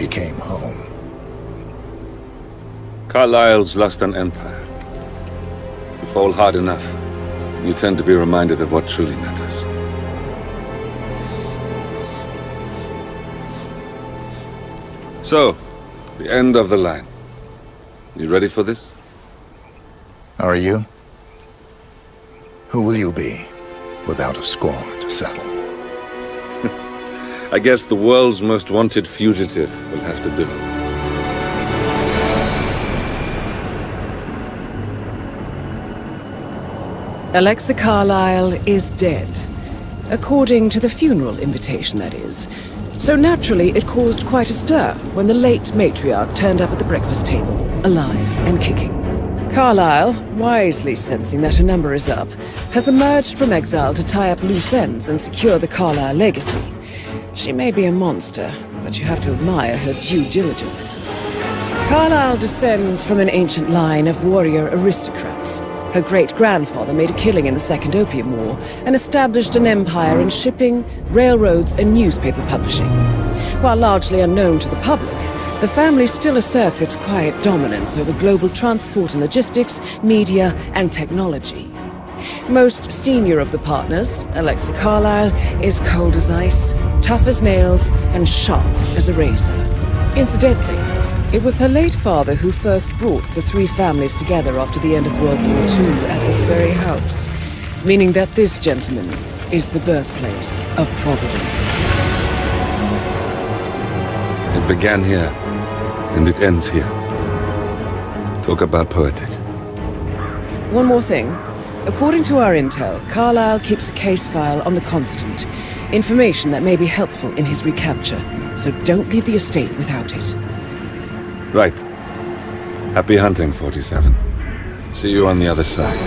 she came home. Carlyle's lost an empire. You fall hard enough, you tend to be reminded of what truly matters. So, the end of the line. You ready for this? Are you? Who will you be, without a score to settle? I guess the world's most wanted fugitive will have to do. Alexa Carlyle is dead. According to the funeral invitation, that is. So naturally, it caused quite a stir when the late matriarch turned up at the breakfast table, alive and kicking. Carlyle, wisely sensing that her number is up, has emerged from exile to tie up loose ends and secure the Carlyle legacy. She may be a monster, but you have to admire her due diligence. Carlyle descends from an ancient line of warrior aristocrats. Her great-grandfather made a killing in the Second Opium War and established an empire in shipping, railroads, and newspaper publishing. While largely unknown to the public, the family still asserts its quiet dominance over global transport and logistics, media, and technology. Most senior of the partners, Alexa Carlyle, is cold as ice, tough as nails, and sharp as a razor. Incidentally, it was her late father who first brought the three families together after the end of World War II at this very house, meaning that this gentleman is the birthplace of Providence. It began here, and it ends here. Talk about poetic. One more thing. According to our intel, Carlyle keeps a case file on the Constant. Information that may be helpful in his recapture, so don't leave the estate without it. Right. Happy hunting, 47. See you on the other side.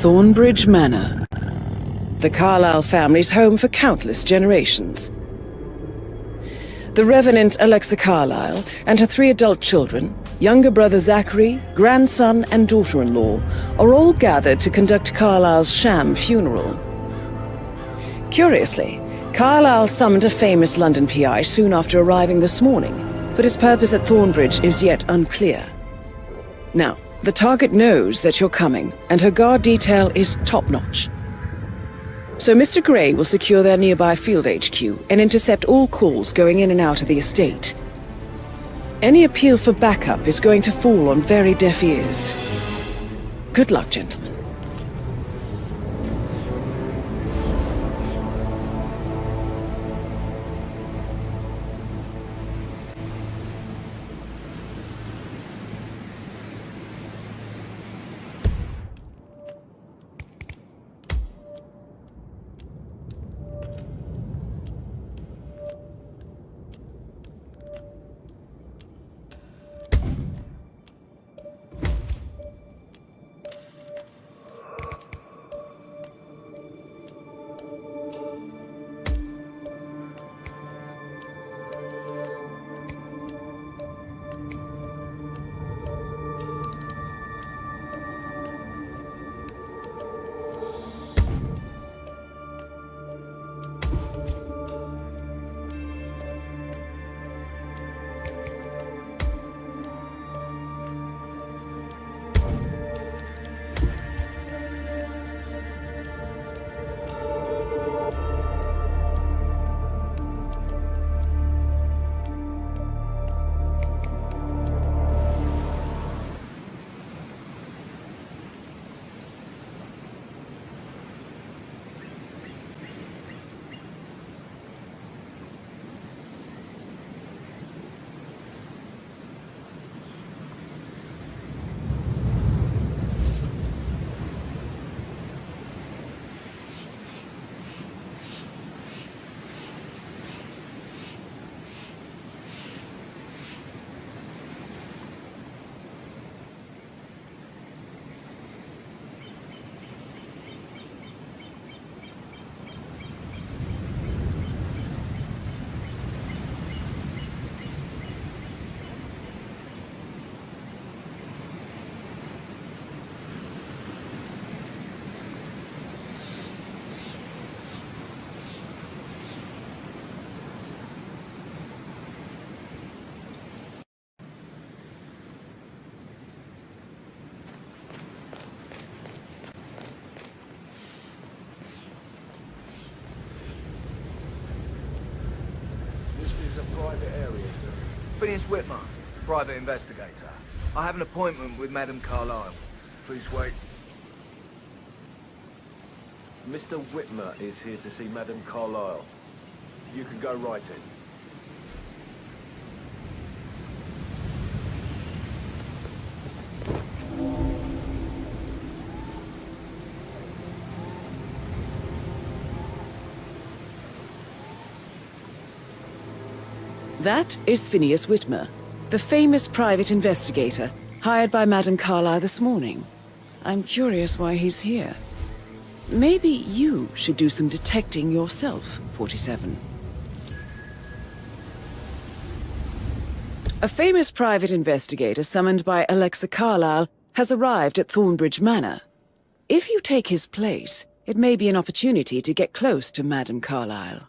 Thornbridge Manor. The Carlyle family's home for countless generations. The Revenant Alexa Carlyle and her 3 adult children, younger brother Zachary, grandson and daughter-in-law, are all gathered to conduct Carlyle's sham funeral. Curiously, Carlyle summoned a famous London PI soon after arriving this morning, but his purpose at Thornbridge is yet unclear. Now, the target knows that you're coming, and her guard detail is top-notch. So Mr. Gray will secure their nearby field HQ and intercept all calls going in and out of the estate. Any appeal for backup is going to fall on very deaf ears. Good luck, gentlemen. Private area. Phineas Whitmer, private investigator. I have an appointment with Madame Carlyle. Please wait. Mr. Whitmer is here to see Madame Carlyle. You can go right in. That is Phineas Whitmer, the famous private investigator hired by Madame Carlyle this morning. I'm curious why he's here. Maybe you should do some detecting yourself, 47. A famous private investigator summoned by Alexa Carlyle has arrived at Thornbridge Manor. If you take his place, it may be an opportunity to get close to Madame Carlyle.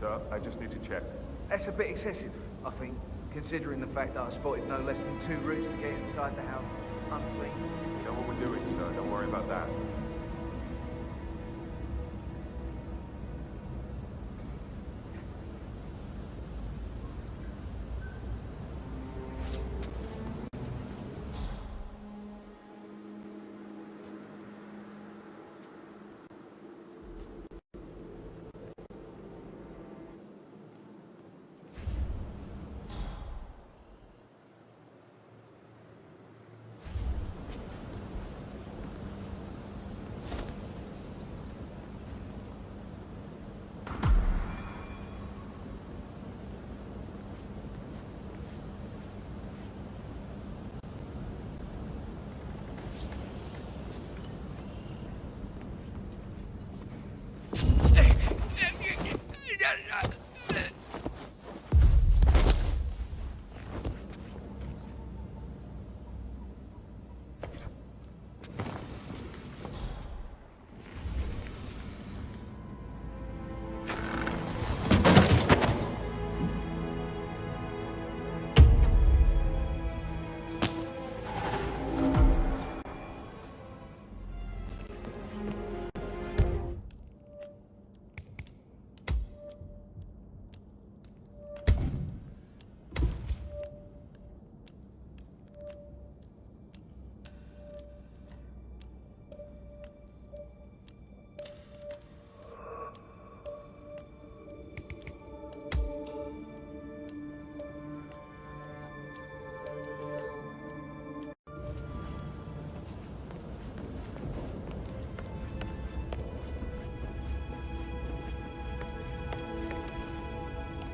Sir, I just need to check. That's a bit excessive, I think, considering the fact that I spotted no less than 2 routes to get inside the house unseen. We know what we're doing, sir. Don't worry about that.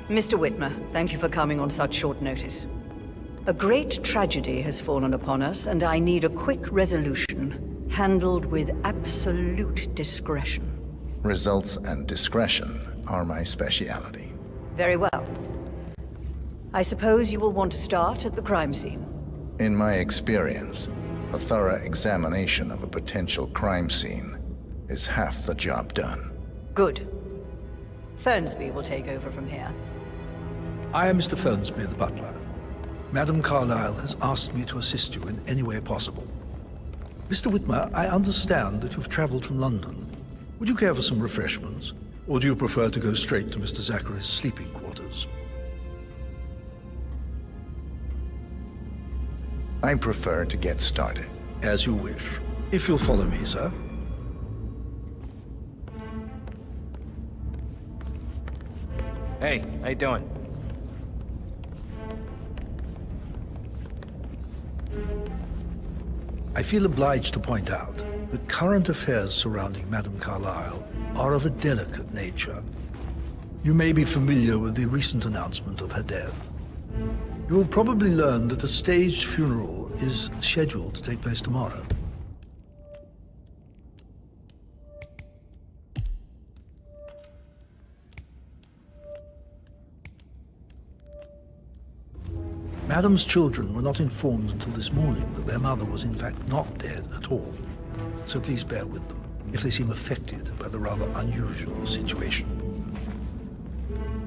Mr. Whitmer, thank you for coming on such short notice. A great tragedy has fallen upon us, and I need a quick resolution, handled with absolute discretion. Results and discretion are my speciality. Very well. I suppose you will want to start at the crime scene. In my experience, a thorough examination of a potential crime scene is half the job done. Good. Fernsby will take over from here. I am Mr. Fernsby, the butler. Madam Carlyle has asked me to assist you in any way possible. Mr. Whitmer, I understand that you've traveled from London. Would you care for some refreshments? Or do you prefer to go straight to Mr. Zachary's sleeping quarters? I prefer to get started. As you wish. If you'll follow me, sir. Hey, how you doing? I feel obliged to point out that current affairs surrounding Madame Carlyle are of a delicate nature. You may be familiar with the recent announcement of her death. You will probably learn that a staged funeral is scheduled to take place tomorrow. Madame's children were not informed until this morning that their mother was in fact not dead at all. So please bear with them if they seem affected by the rather unusual situation.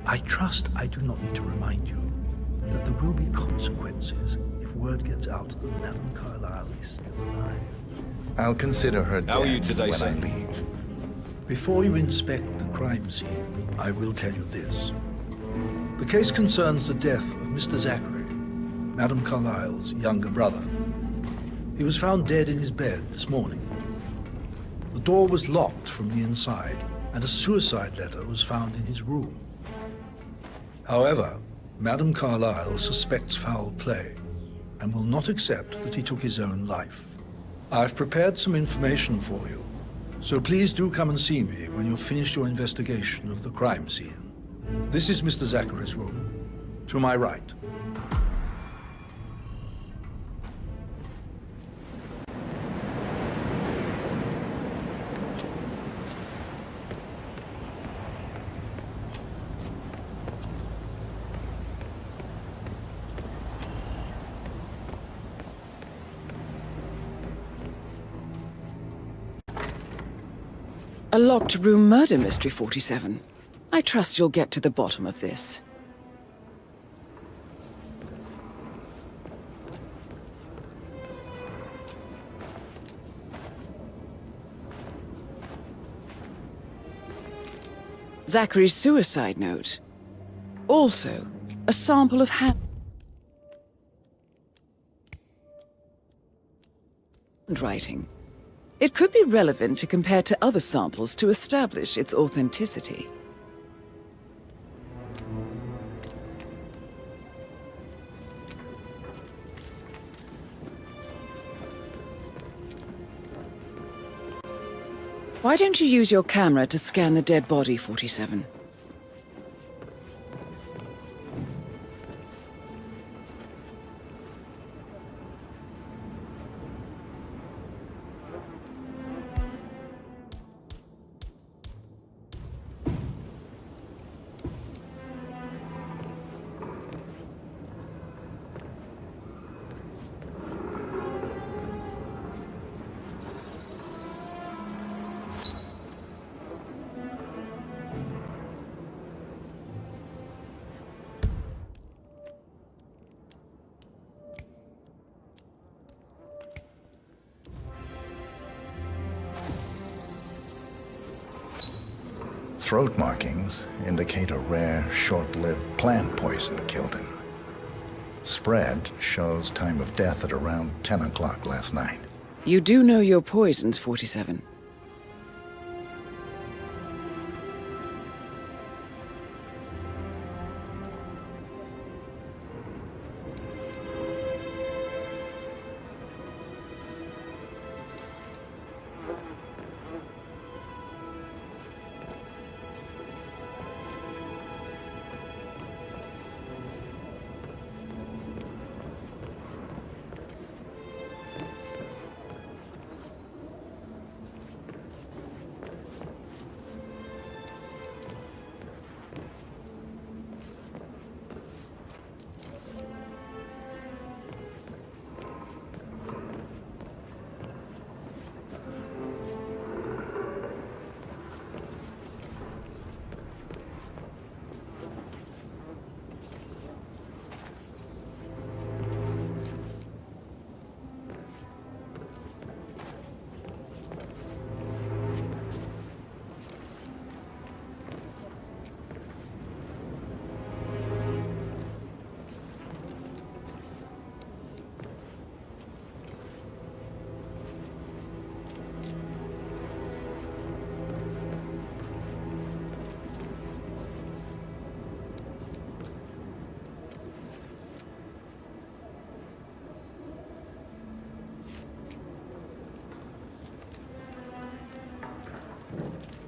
I trust I do not need to remind you that there will be consequences if word gets out that Madame Carlyle is still alive. I'll consider her How are you dead today, when sir? I leave. Before you inspect the crime scene, I will tell you this. The case concerns the death of Mr. Zachary, Madame Carlyle's younger brother. He was found dead in his bed this morning. The door was locked from the inside, and a suicide letter was found in his room. However, Madame Carlyle suspects foul play and will not accept that he took his own life. I've prepared some information for you, so please do come and see me when you've finished your investigation of the crime scene. This is Mr. Zachary's room. To my right. A locked room murder mystery, 47. I trust you'll get to the bottom of this. Zachary's suicide note. Also, a sample of handwriting. It could be relevant to compare to other samples to establish its authenticity. Why don't you use your camera to scan the dead body, 47? Throat markings indicate a rare, short-lived plant poison killed him. Spread shows time of death at around 10 o'clock last night. You do know your poisons, 47.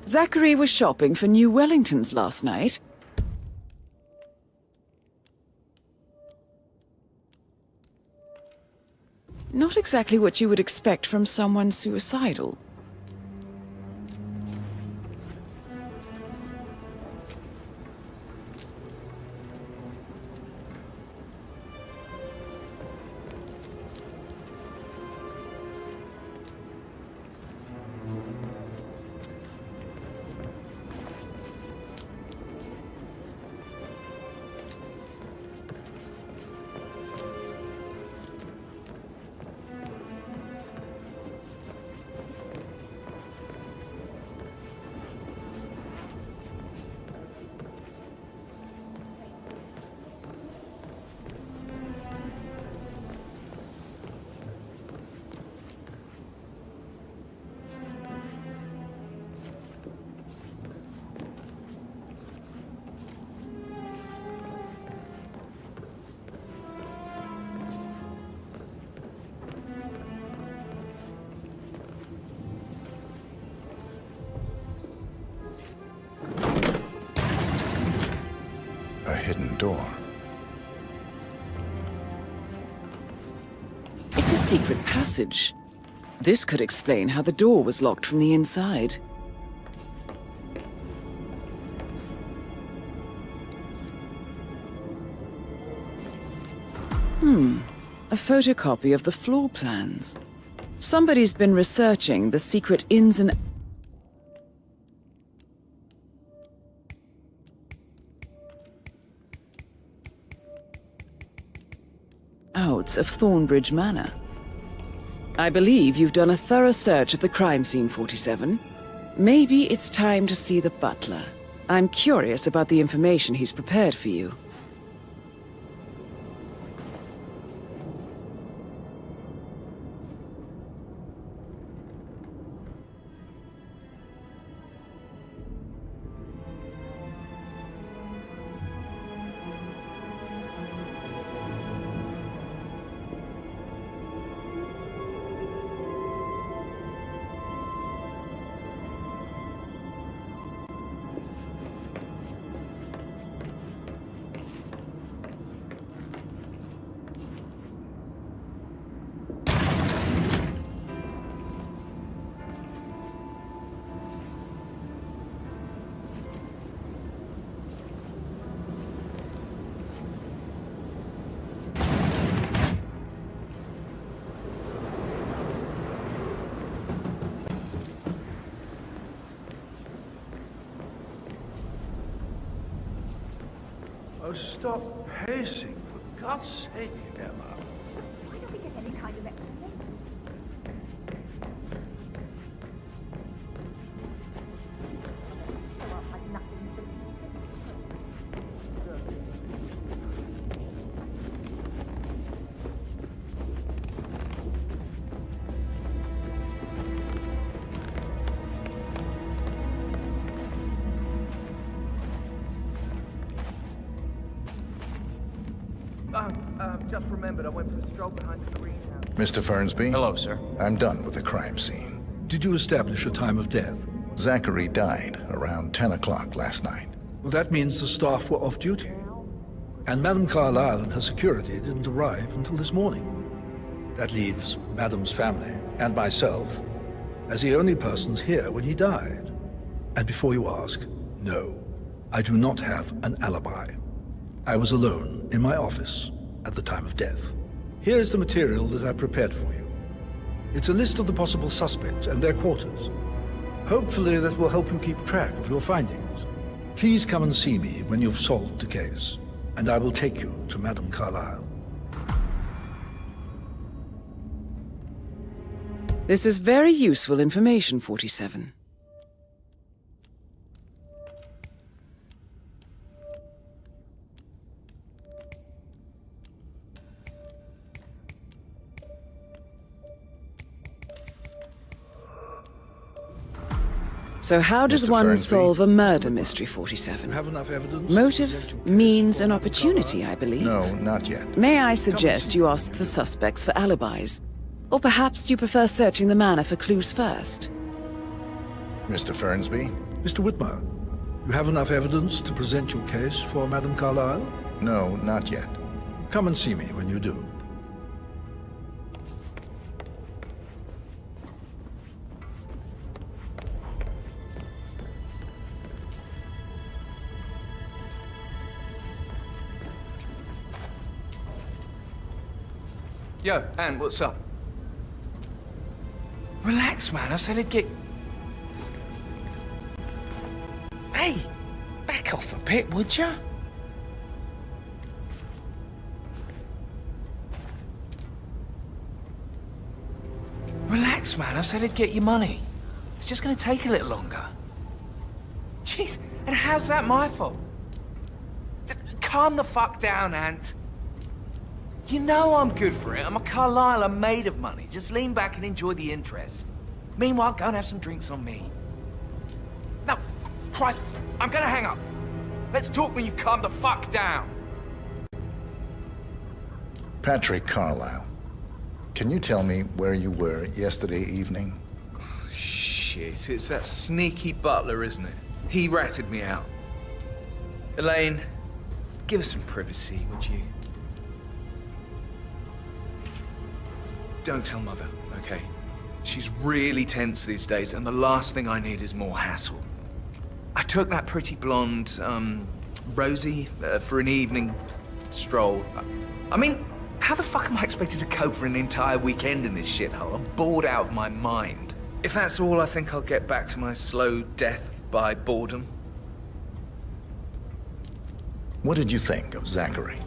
Zachary was shopping for new Wellingtons last night. Not exactly what you would expect from someone suicidal. A hidden door. It's a secret passage. This could explain how the door was locked from the inside. A photocopy of the floor plans. Somebody's been researching the secret ins and reports of Thornbridge Manor. I believe you've done a thorough search of the crime scene, 47. Maybe it's time to see the butler. I'm curious about the information he's prepared for you. Oh, stop pacing, for God's sake, Emma. Why don't we get any kind of explanation? Well, I've had nothing to Just remembered, I went for a stroll behind the greenhouse. Mr. Fernsby? Hello, sir. I'm done with the crime scene. Did you establish a time of death? Zachary died around 10 o'clock last night. Well, that means the staff were off duty. And Madame Carlyle and her security didn't arrive until this morning. That leaves Madame's family and myself as the only persons here when he died. And before you ask, no, I do not have an alibi. I was alone in my office at the time of death. Here's the material that I prepared for you. It's a list of the possible suspects and their quarters. Hopefully that will help you keep track of your findings. Please come and see me when you've solved the case, and I will take you to Madame Carlyle. This is very useful information, 47. So how does Mr. one Fernsby? solve a murder mystery, You 47? have enough evidence? Motive to present your case means for an Madame opportunity, Carlyle? I believe. No, not yet. May I suggest you ask the suspects for alibis? Or perhaps you prefer searching the manor for clues first? Mr. Fernsby? Mr. Whitmer, you have enough evidence to present your case for Madame Carlyle? No, not yet. Come and see me when you do. Yo, Ann, what's up? Relax, man. I said I'd get... Hey, back off a bit, would ya? Relax, man. I said I'd get you money. It's just gonna take a little longer. Jeez, and how's that my fault? Calm the fuck down, Ant. You know I'm good for it. I'm a Carlyle. I'm made of money. Just lean back and enjoy the interest. Meanwhile, go and have some drinks on me. No, Christ, I'm gonna hang up. Let's talk when you've calmed the fuck down. Patrick Carlyle. Can you tell me where you were yesterday evening? Shit, it's that sneaky butler, isn't it? He ratted me out. Elaine, give us some privacy, would you? Don't tell Mother, okay? She's really tense these days, and the last thing I need is more hassle. I took that pretty blonde, Rosie, for an evening stroll. I mean, how the fuck am I expected to cope for an entire weekend in this shithole? I'm bored out of my mind. If that's all, I think I'll get back to my slow death by boredom. What did you think of Zachary?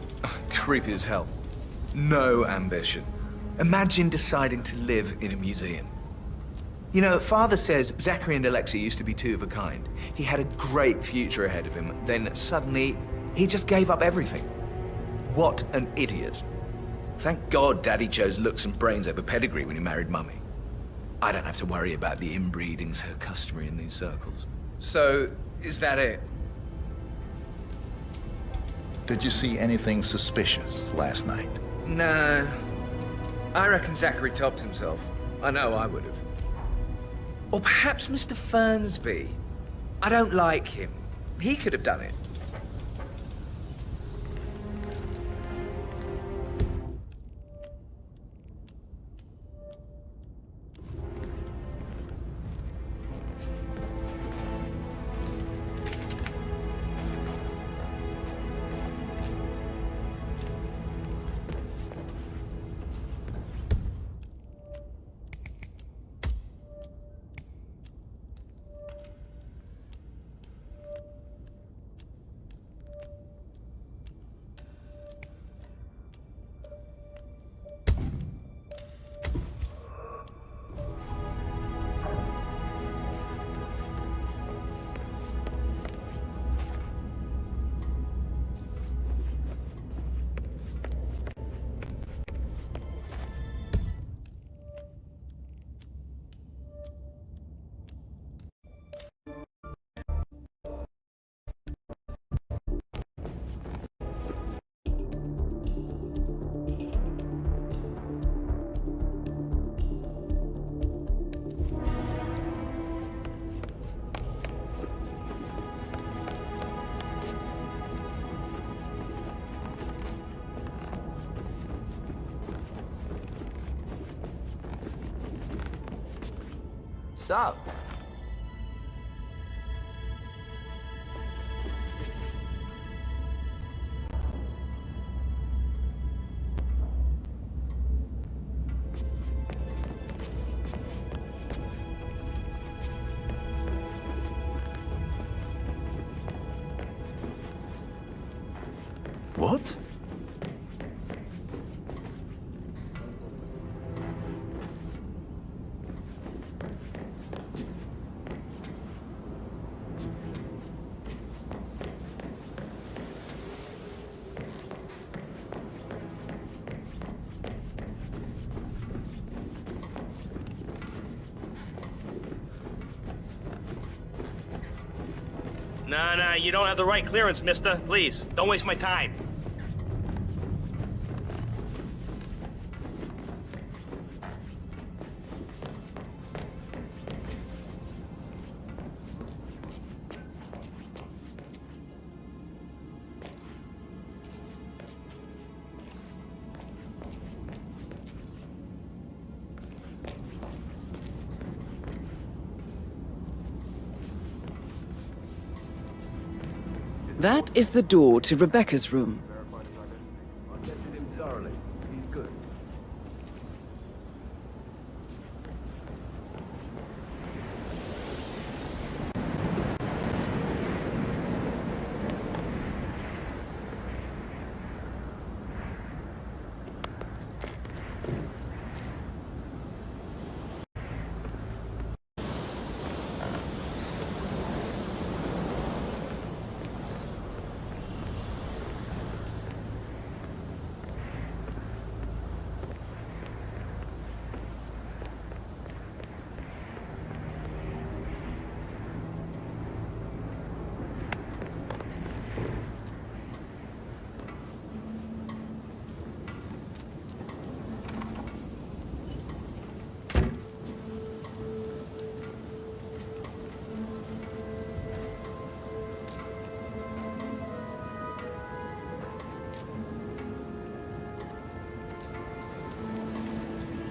Creepy as hell. No ambition. Imagine deciding to live in a museum. You know, Father says Zachary and Alexei used to be two of a kind. He had a great future ahead of him, then suddenly, he just gave up everything. What an idiot. Thank God Daddy chose looks and brains over pedigree when he married Mummy. I don't have to worry about the inbreeding so customary in these circles. So, is that it? Did you see anything suspicious last night? Nah. I reckon Zachary topped himself. I know I would have. Or perhaps Mr. Fernsby. I don't like him. He could have done it. So, What? Nah, you don't have the right clearance, mister. Please, don't waste my time. That is the door to Rebecca's room. I tested him thoroughly. He's good.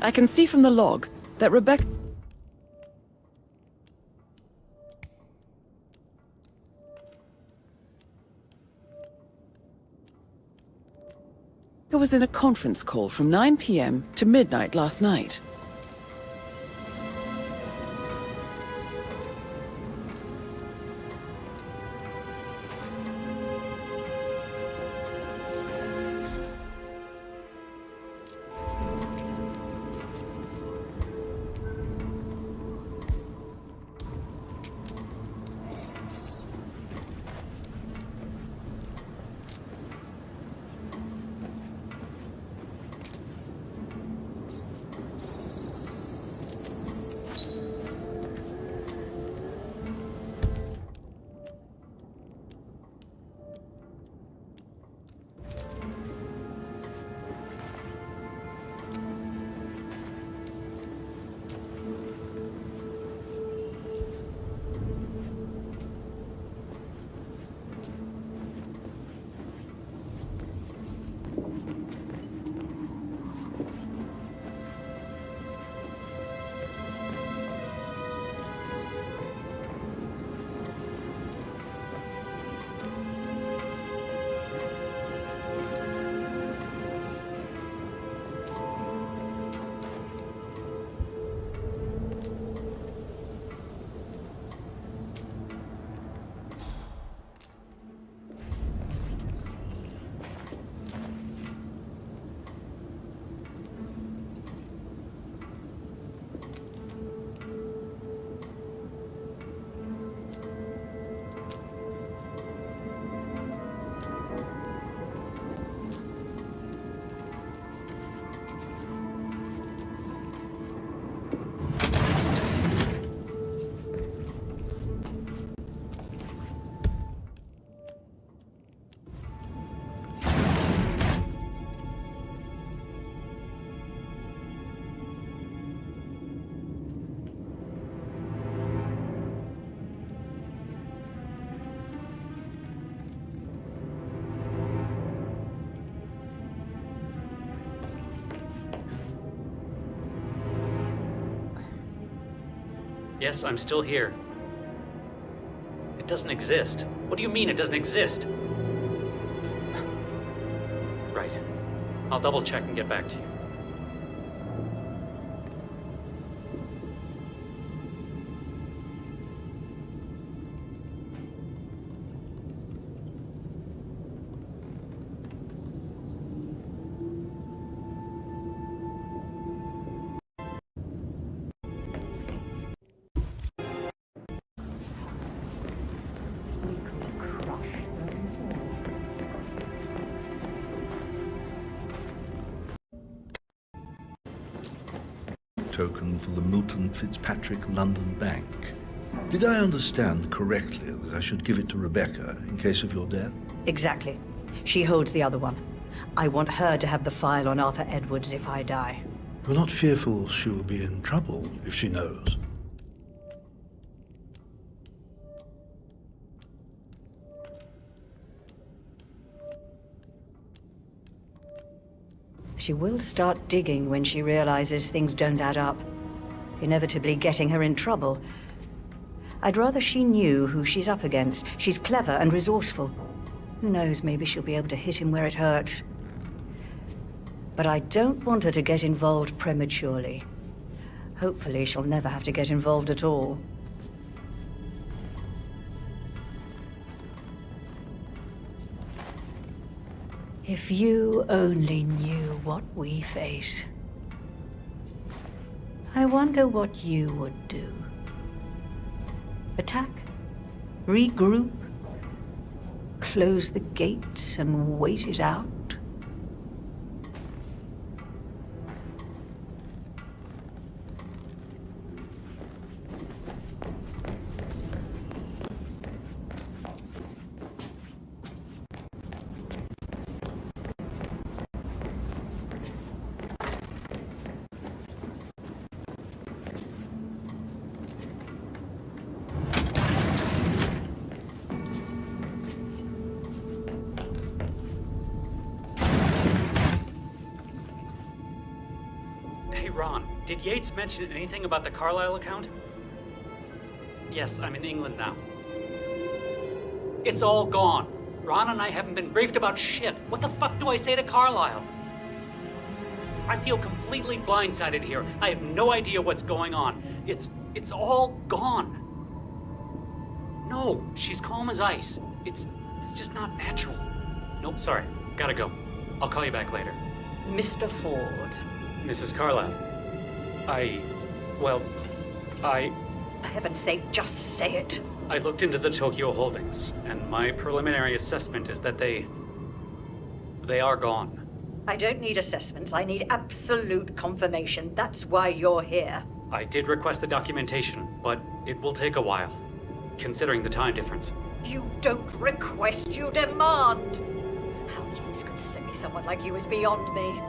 I can see from the log that Rebecca was in a conference call from 9 p.m. to midnight last night. Yes, I'm still here. It doesn't exist. What do you mean it doesn't exist? Right. I'll double check and get back to you. Token for the Milton Fitzpatrick London Bank. Did I understand correctly that I should give it to Rebecca in case of your death? Exactly. She holds the other one. I want her to have the file on Arthur Edwards if I die. You're not fearful she will be in trouble if she knows? She will start digging when she realizes things don't add up, inevitably getting her in trouble. I'd rather she knew who she's up against. She's clever and resourceful. Who knows, maybe she'll be able to hit him where it hurts. But I don't want her to get involved prematurely. Hopefully she'll never have to get involved at all. If you only knew what we face. I wonder what you would do. Attack? Regroup? Close the gates and wait it out? Did Yates mention anything about the Carlisle account? Yes, I'm in England now. It's all gone. Ron and I haven't been briefed about shit. What the fuck do I say to Carlisle? I feel completely blindsided here. I have no idea what's going on. It's all gone. No, she's calm as ice. It's just not natural. Nope, sorry. Gotta go. I'll call you back later. Mr. Ford. Mrs. Carlisle. For heaven's sake, just say it. I looked into the Tokyo holdings, and my preliminary assessment is that they are gone. I don't need assessments. I need absolute confirmation. That's why you're here. I did request the documentation, but it will take a while, considering the time difference. You don't request, you demand. How James could send me someone like you is beyond me.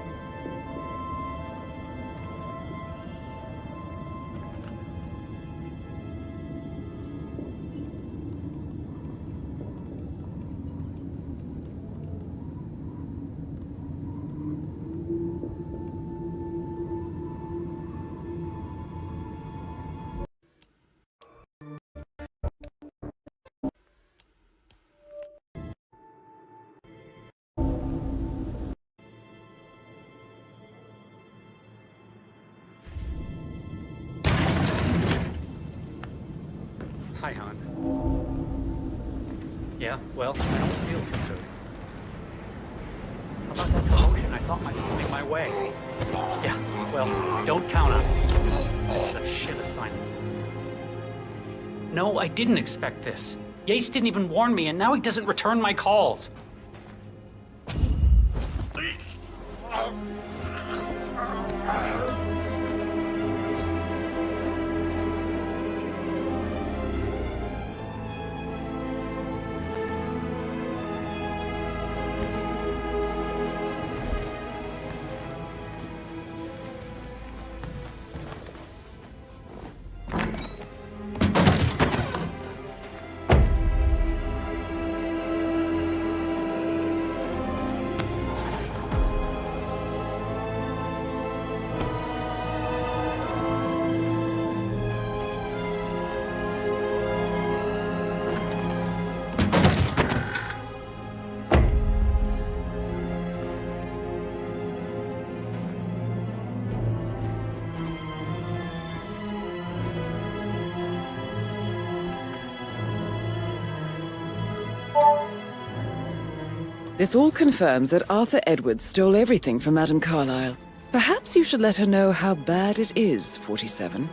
Hi, hon. Yeah, well, I don't feel too good. How about that promotion I thought might be coming my way? Yeah, well, don't count on it. This is a shit assignment. No, I didn't expect this. Yates didn't even warn me, and now he doesn't return my calls. This all confirms that Arthur Edwards stole everything from Madame Carlyle. Perhaps you should let her know how bad it is, 47.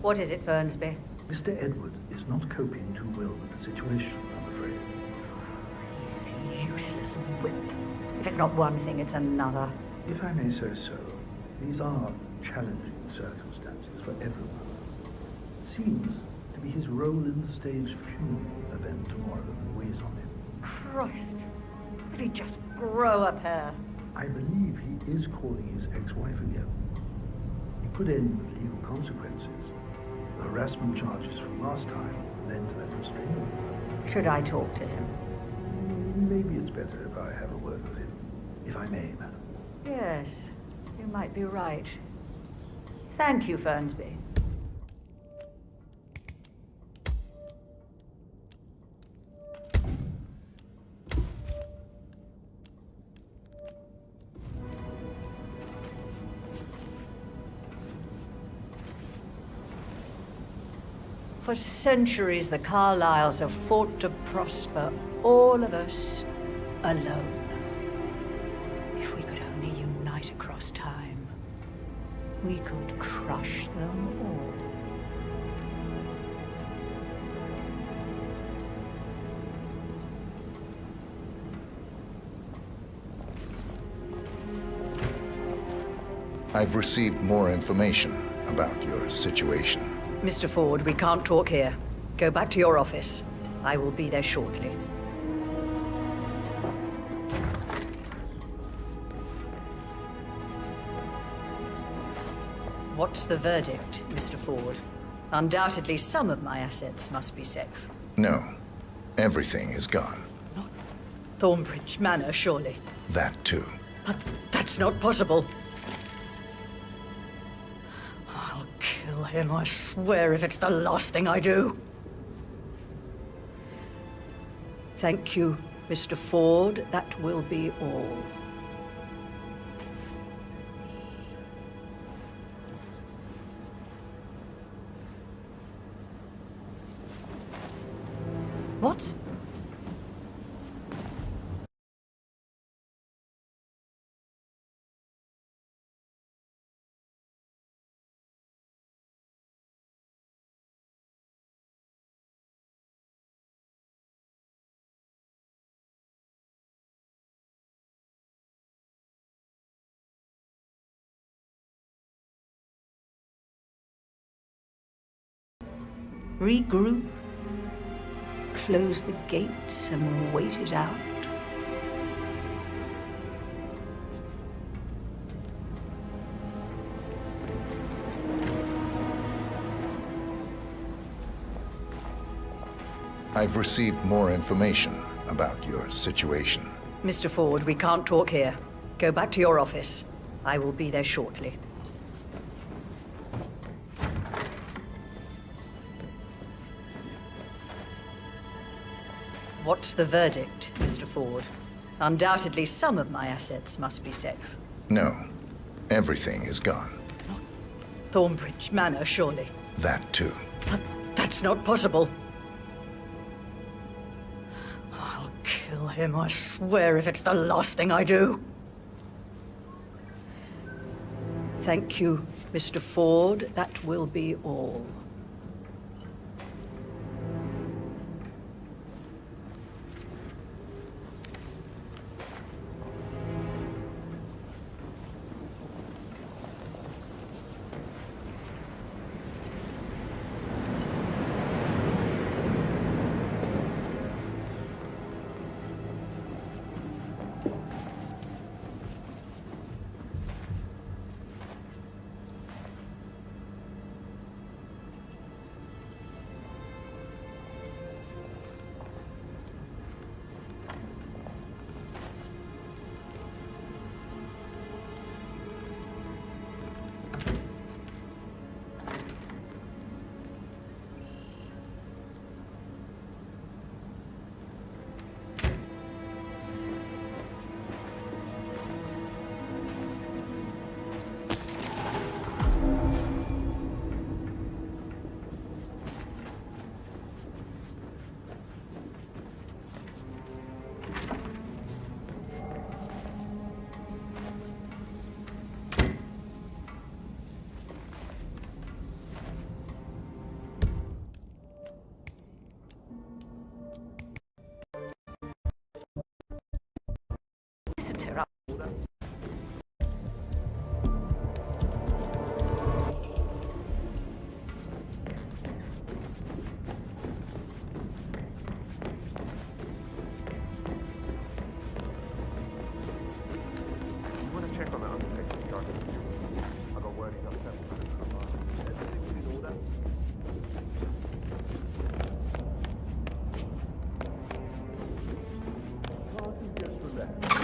What is it, Fernsby? Mr. Edward is not coping too well with the situation, I'm afraid. He is a useless whip. If it's not one thing, it's another. If I may say so, these are challenging circumstances for everyone. It seems to be his role in the stage funeral event tomorrow that weighs on him. Christ. Could he just grow a pair? I believe he is calling his ex-wife again. It could end with legal consequences. The harassment charges from last time led to that restraining order. Should I talk to him? Maybe it's better if I have a word with him. If I may, madam. Yes, you might be right. Thank you, Fernsby. For centuries, the Carlyles have fought to prosper, all of us alone. If we could only unite across time, we could crush them all. I've received more information about your situation. Mr. Ford, we can't talk here. Go back to your office. I will be there shortly. What's the verdict, Mr. Ford? Undoubtedly, some of my assets must be safe. No, everything is gone. Not Thornbridge Manor, surely. That too. But that's not possible. I'll kill him, I swear, if it's the last thing I do. Thank you, Mr. Ford. That will be all. What? regroup, close the gates, and wait it out? I've received more information about your situation. Mr. Ford, we can't talk here. Go back to your office. I will be there shortly. What's the verdict, Mr. Ford? Undoubtedly, some of my assets must be safe. No, everything is gone. Thornbridge Manor, surely. That too. But that's not possible. I'll kill him, I swear, if it's the last thing I do. Thank you, Mr. Ford. That will be all.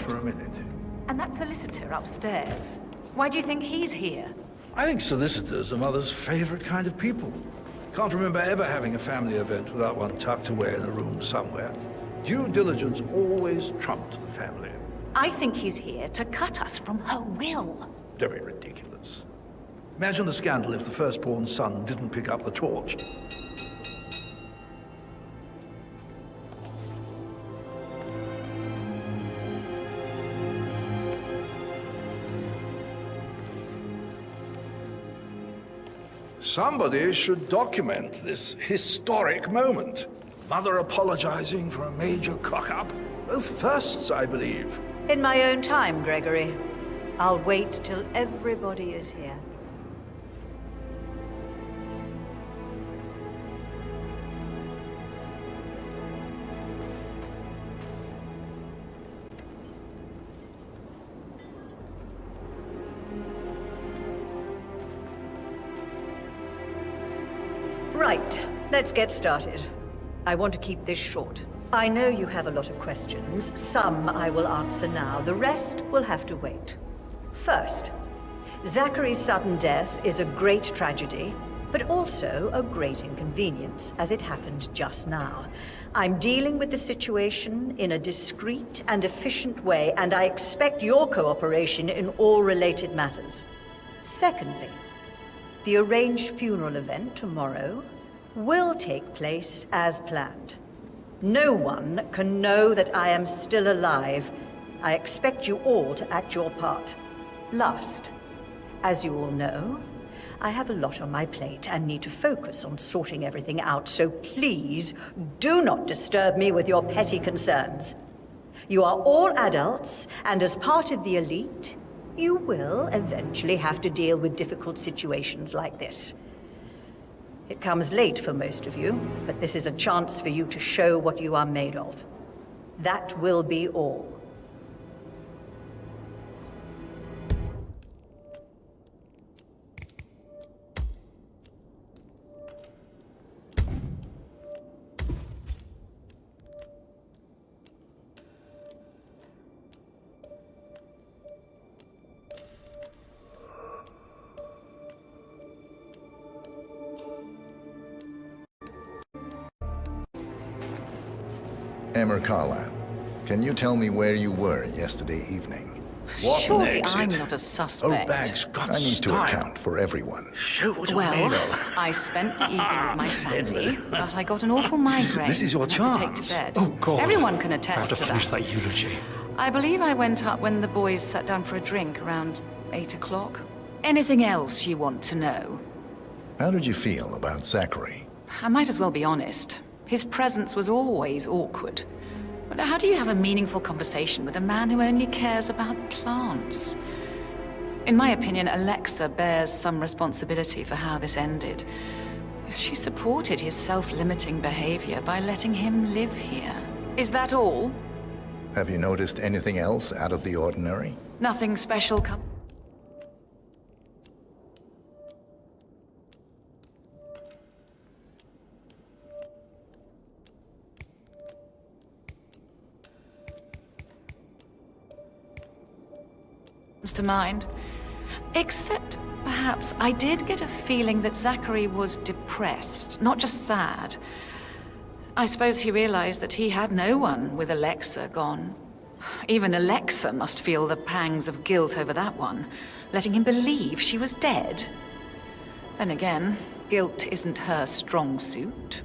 For a minute. And that solicitor upstairs. Why do you think he's here? I think solicitors are Mother's favorite kind of people. Can't remember ever having a family event without one tucked away in a room somewhere. Due diligence always trumped the family. I think he's here to cut us from her will. Very ridiculous. Imagine the scandal if the firstborn son didn't pick up the torch. Somebody should document this historic moment. Mother apologizing for a major cock-up. Both firsts, I believe. In my own time, Gregory. I'll wait till everybody is here. Right, let's get started. I want to keep this short. I know you have a lot of questions. Some I will answer now. The rest will have to wait. First, Zachary's sudden death is a great tragedy, but also a great inconvenience, as it happened just now. I'm dealing with the situation in a discreet and efficient way, and I expect your cooperation in all related matters. Secondly, the arranged funeral event tomorrow will take place as planned. No one can know that I am still alive. I expect you all to act your part. Last, as you all know, I have a lot on my plate and need to focus on sorting everything out, so please do not disturb me with your petty concerns. You are all adults, and as part of the elite, you will eventually have to deal with difficult situations like this. It comes late for most of you, but this is a chance for you to show what you are made of. That will be all. Emma Carlisle, can you tell me where you were yesterday evening? Surely I'm not a suspect. Oh, bags, I need to account for everyone. Well, I spent the evening with my family, but I got an awful migraine. This is your and had to take chance. to bed. Oh, God. Everyone can attest I to have to finish that. that eulogy. I believe I went up when the boys sat down for a drink around 8 o'clock. Anything else you want to know? How did you feel about Zachary? I might as well be honest. His presence was always awkward. But how do you have a meaningful conversation with a man who only cares about plants? In my opinion, Alexa bears some responsibility for how this ended. She supported his self-limiting behavior by letting him live here. Is that all? Have you noticed anything else out of the ordinary? Nothing special to mind. Except, perhaps, I did get a feeling that Zachary was depressed, not just sad. I suppose he realized that he had no one with Alexa gone. Even Alexa must feel the pangs of guilt over that one, letting him believe she was dead. Then again, guilt isn't her strong suit.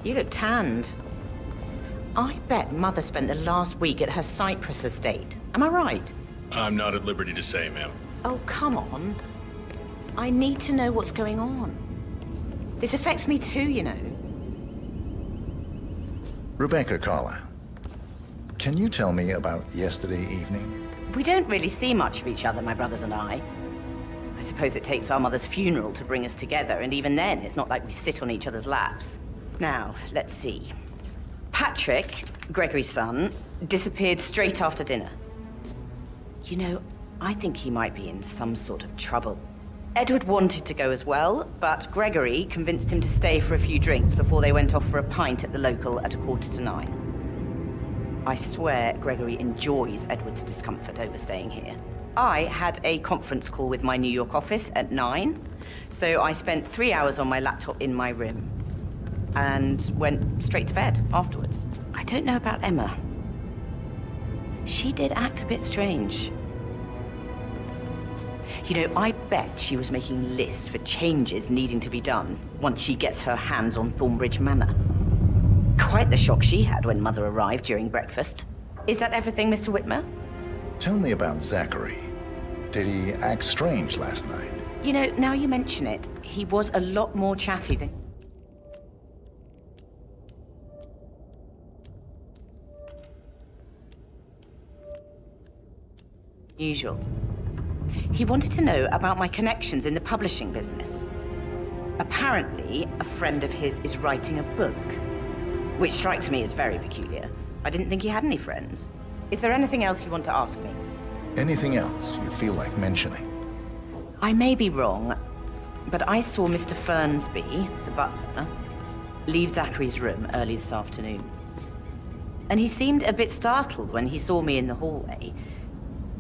You look tanned. I bet Mother spent the last week at her Cyprus estate. Am I right? I'm not at liberty to say, ma'am. Oh, come on. I need to know what's going on. This affects me too, you know. Rebecca Carlisle, can you tell me about yesterday evening? We don't really see much of each other, my brothers and I. I suppose it takes our mother's funeral to bring us together, and even then, it's not like we sit on each other's laps. Now, let's see. Patrick, Gregory's son, disappeared straight after dinner. You know, I think he might be in some sort of trouble. Edward wanted to go as well, but Gregory convinced him to stay for a few drinks before they went off for a pint at the local at 9:15. I swear Gregory enjoys Edward's discomfort over staying here. I had a conference call with my New York office at 9, so I spent 3 hours on my laptop in my room and went straight to bed afterwards. I don't know about Emma. She did act a bit strange. You know, I bet she was making lists for changes needing to be done once she gets her hands on Thornbridge Manor. Quite the shock she had when Mother arrived during breakfast. Is that everything, Mr. Whitmer? Tell me about Zachary. Did he act strange last night? You know, now you mention it, he was a lot more chatty than... Usual. He wanted to know about my connections in the publishing business. Apparently, a friend of his is writing a book, which strikes me as very peculiar. I didn't think he had any friends. Is there anything else you want to ask me? Anything else you feel like mentioning? I may be wrong, but I saw Mr. Fernsby, the butler, leave Zachary's room early this afternoon. And he seemed a bit startled when he saw me in the hallway.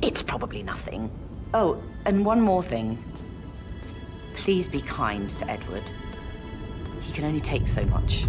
It's probably nothing. Oh, and one more thing. Please be kind to Edward. He can only take so much.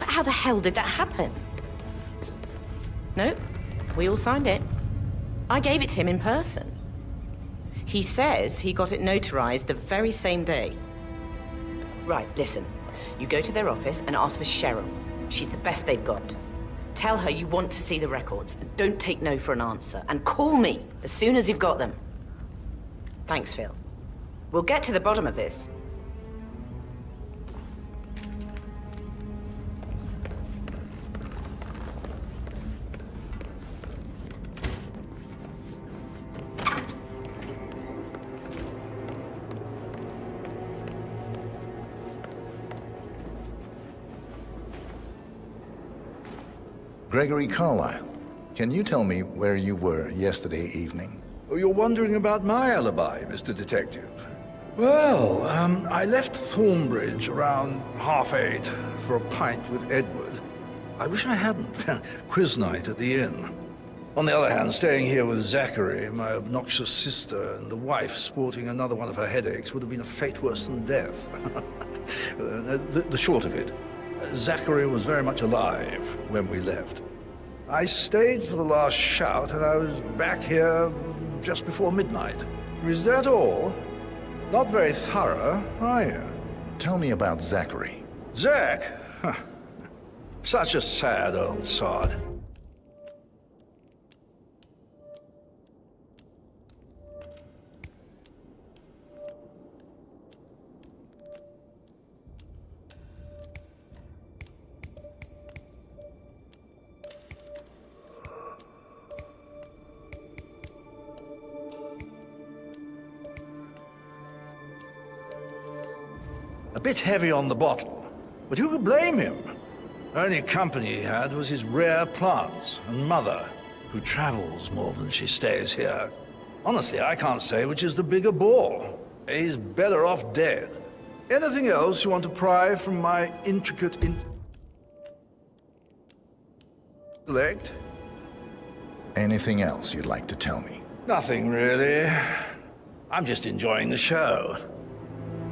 How the hell did that happen? Nope, we all signed it. I gave it to him in person. He says he got it notarized the very same day. Right, listen. You go to their office and ask for Cheryl. She's the best they've got. Tell her you want to see the records. And don't take no for an answer. And call me as soon as you've got them. Thanks, Phil. We'll get to the bottom of this. Gregory Carlyle, can you tell me where you were yesterday evening? Oh, you're wondering about my alibi, Mr. Detective. Well, I left Thornbridge around 8:30 for a pint with Edward. I wish I hadn't. Quiz night at the inn. On the other hand, staying here with Zachary, my obnoxious sister, and the wife sporting another one of her headaches would have been a fate worse than death. The short of it, Zachary was very much alive when we left. I stayed for the last shout, and I was back here just before midnight. Is that all? Not very thorough, are you? Tell me about Zachary. Zach? Huh. Such a sad old sod. A bit heavy on the bottle, but who could blame him? Only company he had was his rare plants and mother, who travels more than she stays here. Honestly, I can't say which is the bigger ball. He's better off dead. Anything else you want to pry from my intricate intellect? Anything else you'd like to tell me? Nothing, really. I'm just enjoying the show.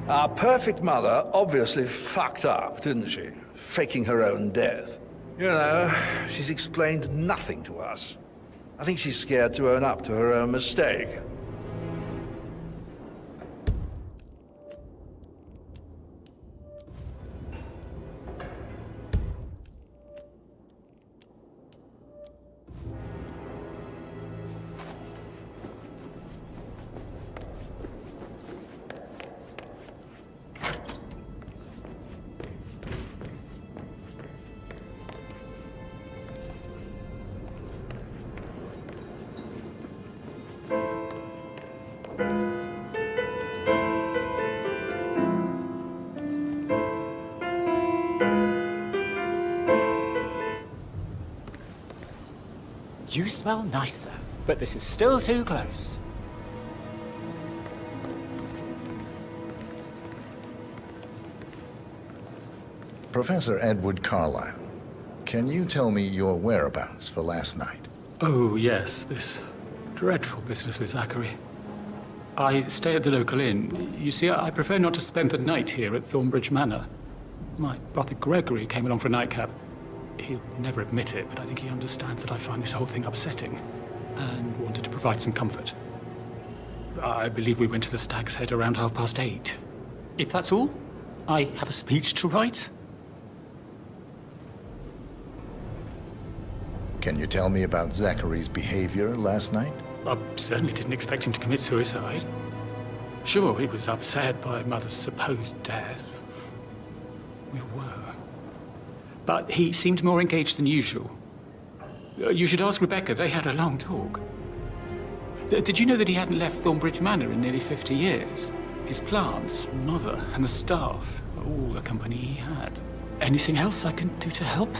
Our perfect mother obviously fucked up, didn't she? Faking her own death. You know, she's explained nothing to us. I think she's scared to own up to her own mistake. You smell nicer, but this is still too close. Professor Edward Carlyle, can you tell me your whereabouts for last night? Oh, yes, this dreadful business with Zachary. I stay at the local inn. You see, I prefer not to spend the night here at Thornbridge Manor. My brother Gregory came along for a nightcap. He'll never admit it, but I think he understands that I find this whole thing upsetting and wanted to provide some comfort. I believe we went to the Stag's Head around 8:30. If that's all, I have a speech to write. Can you tell me about Zachary's behavior last night? I certainly didn't expect him to commit suicide. Sure, he was upset by Mother's supposed death. We were. But he seemed more engaged than usual. You should ask Rebecca. They had a long talk. Did you know that he hadn't left Thornbridge Manor in nearly 50 years? His plants, Mother, and the staff, all the company he had. Anything else I can do to help?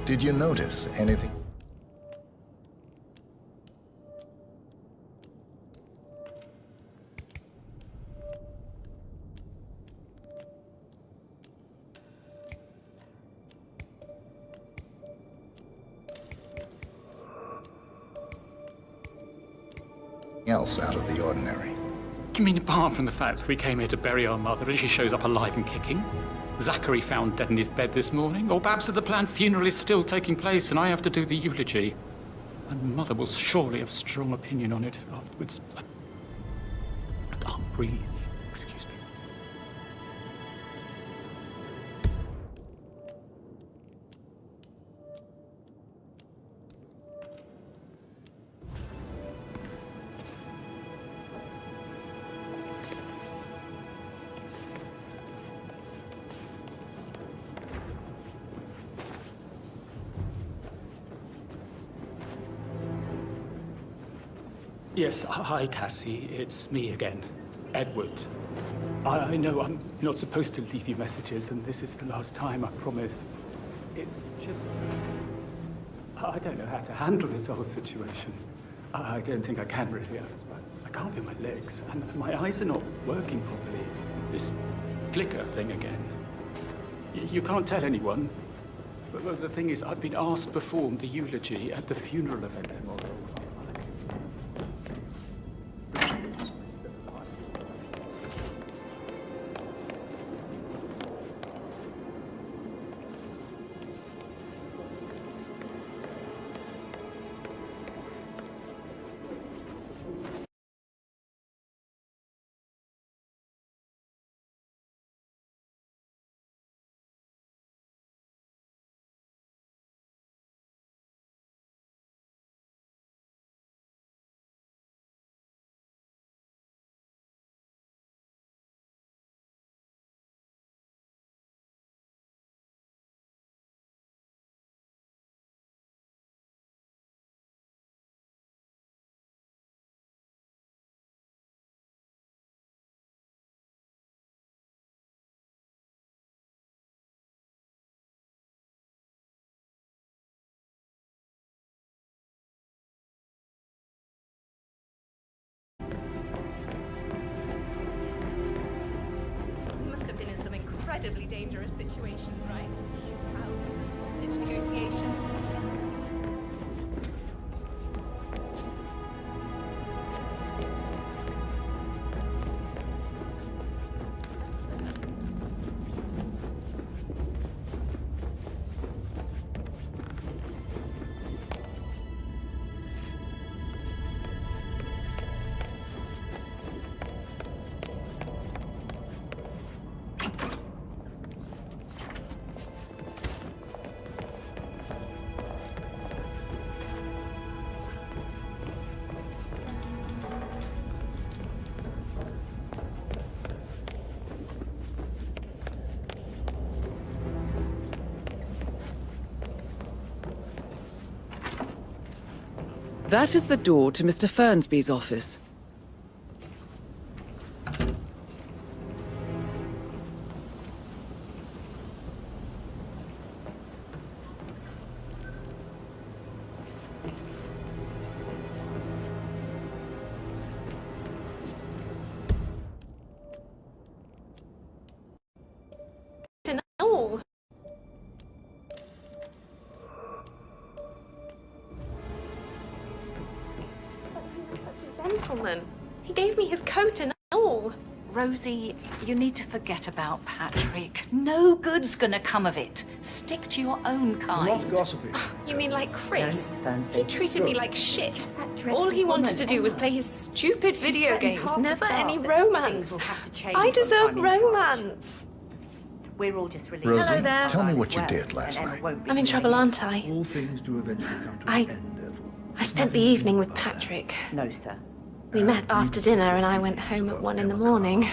Did you notice anything? Else out of the ordinary? You mean apart from the fact that we came here to bury our mother and she shows up alive and kicking? Zachary found dead in his bed this morning? Or perhaps that the planned funeral is still taking place and I have to do the eulogy? And Mother will surely have strong opinion on it afterwards. I can't breathe. Excuse me. Yes, hi, Cassie. It's me again, Edward. I know I'm not supposed to leave you messages, and this is the last time, I promise. It's just... I don't know how to handle this whole situation. I don't think I can really. I can't feel my legs, and my eyes are not working properly. This flicker thing again. You can't tell anyone, but the thing is, I've been asked to perform the eulogy at the funeral event tomorrow. Incredibly dangerous situations, right? Hostage negotiations. That is the door to Mr. Fernsby's office. No. Gentleman. He gave me his coat and all. Rosie, you need to forget about Patrick. No good's gonna come of it. Stick to your own kind. Not gossiping. You mean like Chris? He treated me like shit. All he wanted to do was play his stupid video games, never any romance. I deserve romance. We're all just relieved. Rosie, Hello there. tell me what you did last night. I'm in trouble, aren't I? All things do eventually come to I- an end, Ethel. I spent the evening with Patrick. No, sir. We met after dinner and I went home at 1 in the morning.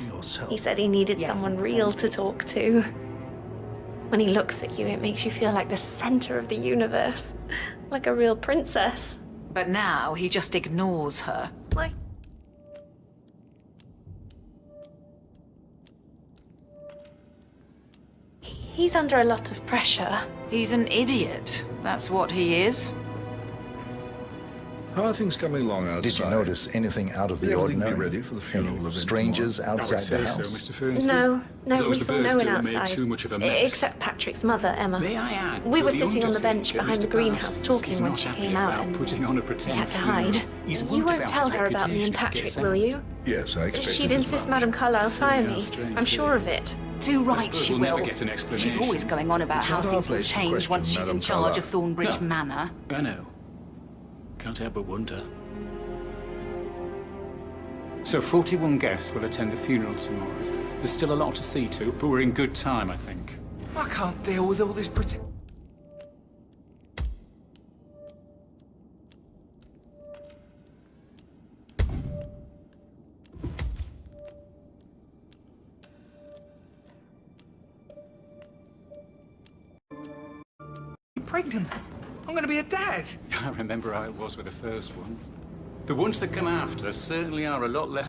Yourself. He said he needed someone real to talk to. When he looks at you, it makes you feel like the center of the universe. Like a real princess. But now he just ignores her. Why? He's under a lot of pressure. He's an idiot. That's what he is. How are things coming along outside? Did you notice anything out of the Everything be ordinary? ready for the funeral Any event strangers outside the house? No, we saw no one don't make outside. too much of a mess. Except Patrick's mother, Emma. May I add We that were the sitting on the undertaker, bench behind the Mr. greenhouse Parsons, talking is when not she happy came out about and putting on a we pretend had to funeral. hide. He's You worried won't about tell his her about me and reputation if it Patrick, gets will out. you? Yes, I expect She'd insist Madame Carlyle fire me. I'm sure of it. Too right suppose she we'll will. never get an explanation. She's always going on about It's how not our things will place to change question once she's in Madame charge of Carlyle. Thornbridge No. Manor. I know. Can't help but wonder. So 41 guests will attend the funeral tomorrow. There's still a lot to see to, but we're in good time, I think. I can't deal with all this pretend. I'm pregnant. I'm gonna be a dad. I remember how it was with the first one. The ones that come after certainly are a lot less.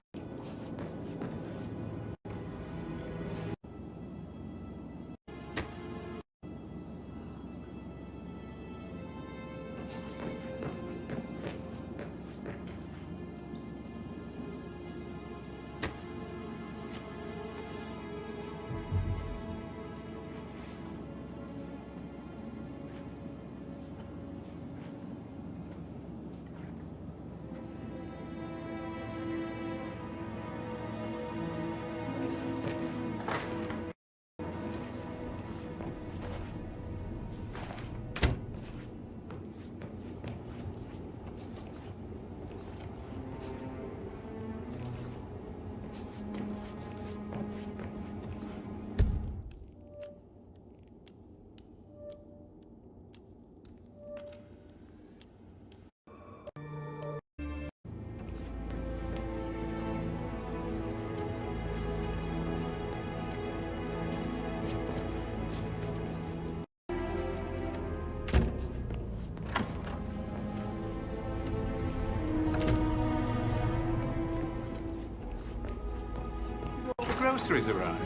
The groceries arrived.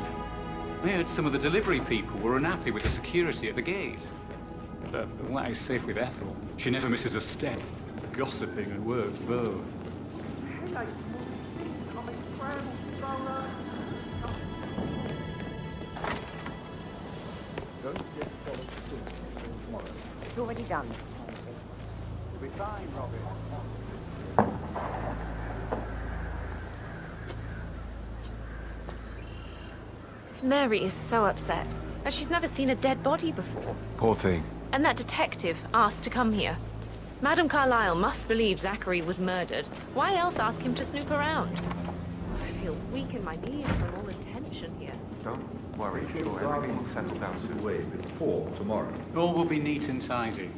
I heard some of the delivery people were unhappy with the security at the gate. But that is safe with Ethel. She never misses a step. Gossiping and work both. It's already done. We'll be fine, Robbie. Mary is so upset. And she's never seen a dead body before. Poor thing. And that detective asked to come here. Madame Carlyle must believe Zachary was murdered. Why else ask him to snoop around? I feel weak in my knees from all the tension here. Don't worry, sure, everything will settle down soon. Away before tomorrow. All will be neat and tidy.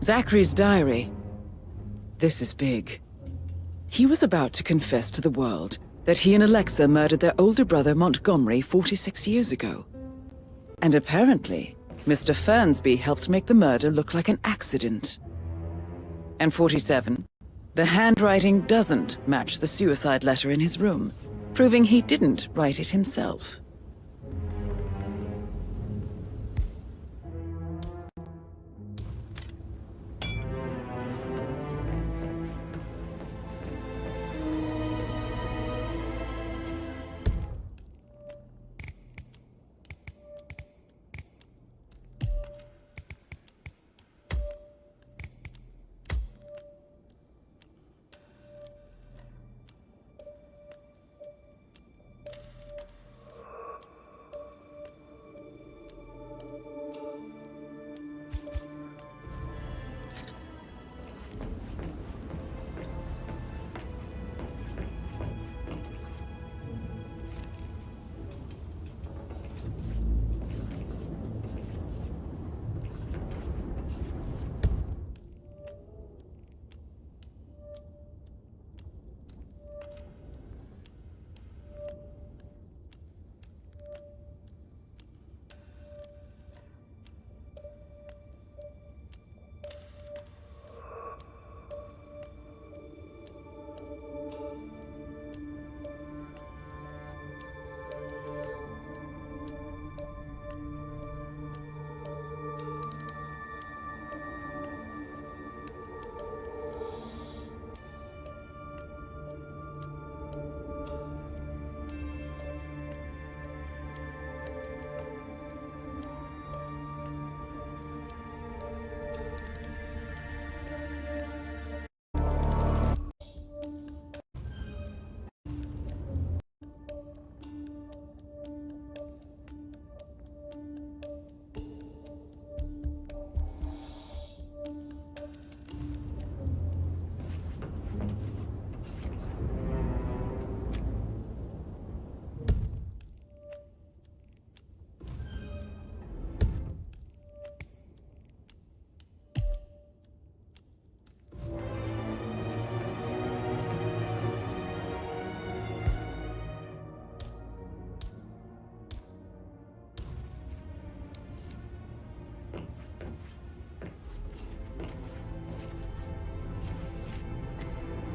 Zachary's diary. This is big. He was about to confess to the world that he and Alexa murdered their older brother Montgomery 46 years ago. And apparently, Mr. Fernsby helped make the murder look like an accident. And 47, the handwriting doesn't match the suicide letter in his room, proving he didn't write it himself.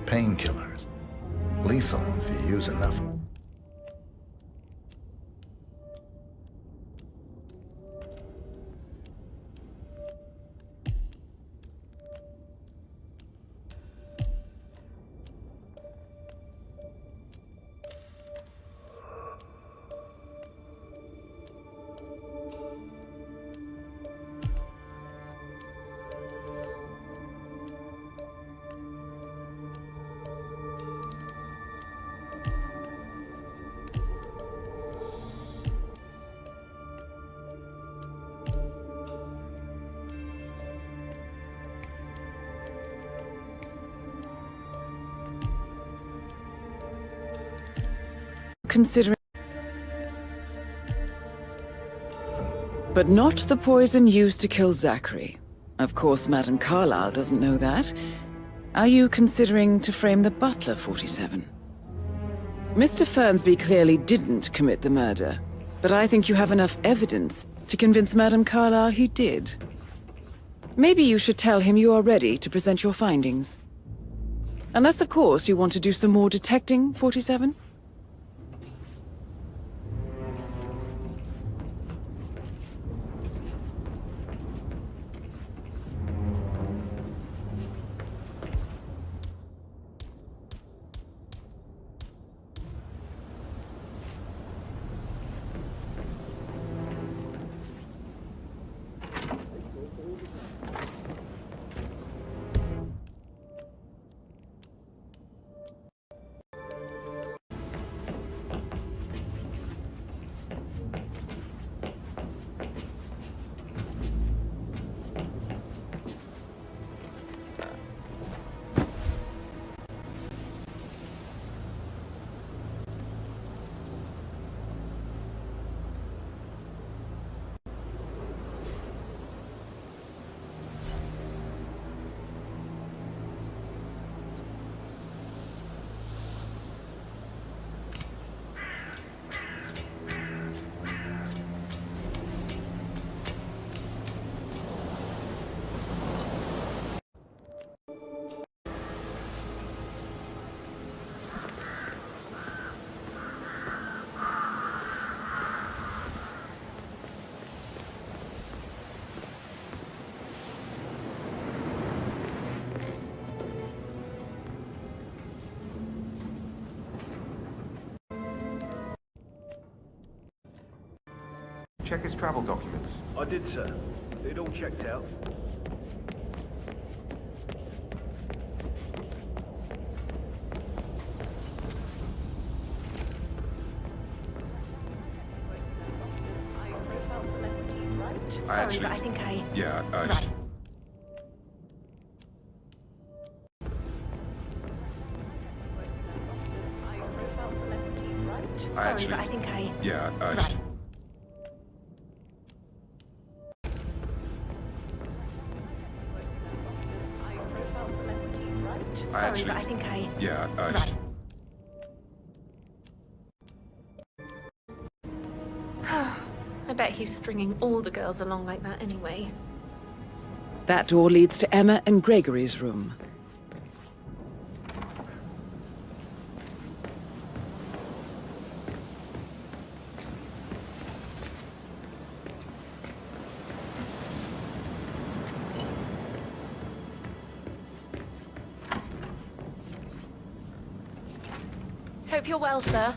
Painkillers. Lethal if you use enough. Considering... But not the poison used to kill Zachary. Of course, Madame Carlyle doesn't know that. Are you considering to frame the butler, 47? Mr. Fernsby clearly didn't commit the murder, but I think you have enough evidence to convince Madame Carlyle he did. Maybe you should tell him you are ready to present your findings. Unless, of course, you want to do some more detecting, 47? check his travel documents? I did, sir. It all checked out. Sorry, but I think I... Yeah, Right. Sorry, but I think I... Yeah, Right. Sorry, but I think I... Yeah, Right. I bet he's stringing all the girls along like that anyway. That door leads to Emma and Gregory's room. Hope you're well, sir.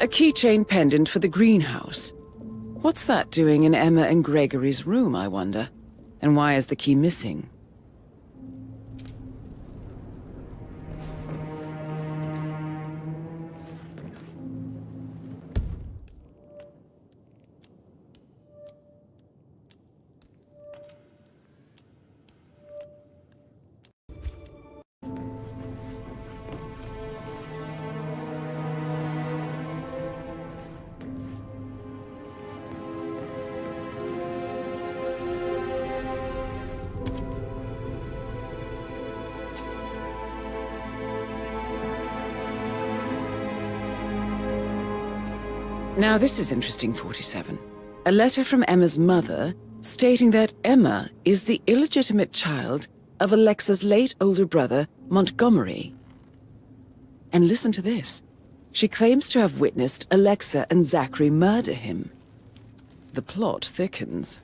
A keychain pendant for the greenhouse. What's that doing in Emma and Gregory's room, I wonder? And why is the key missing? Now this is interesting, 47. A letter from Emma's mother stating that Emma is the illegitimate child of Alexa's late older brother, Montgomery. And listen to this. She claims to have witnessed Alexa and Zachary murder him. The plot thickens.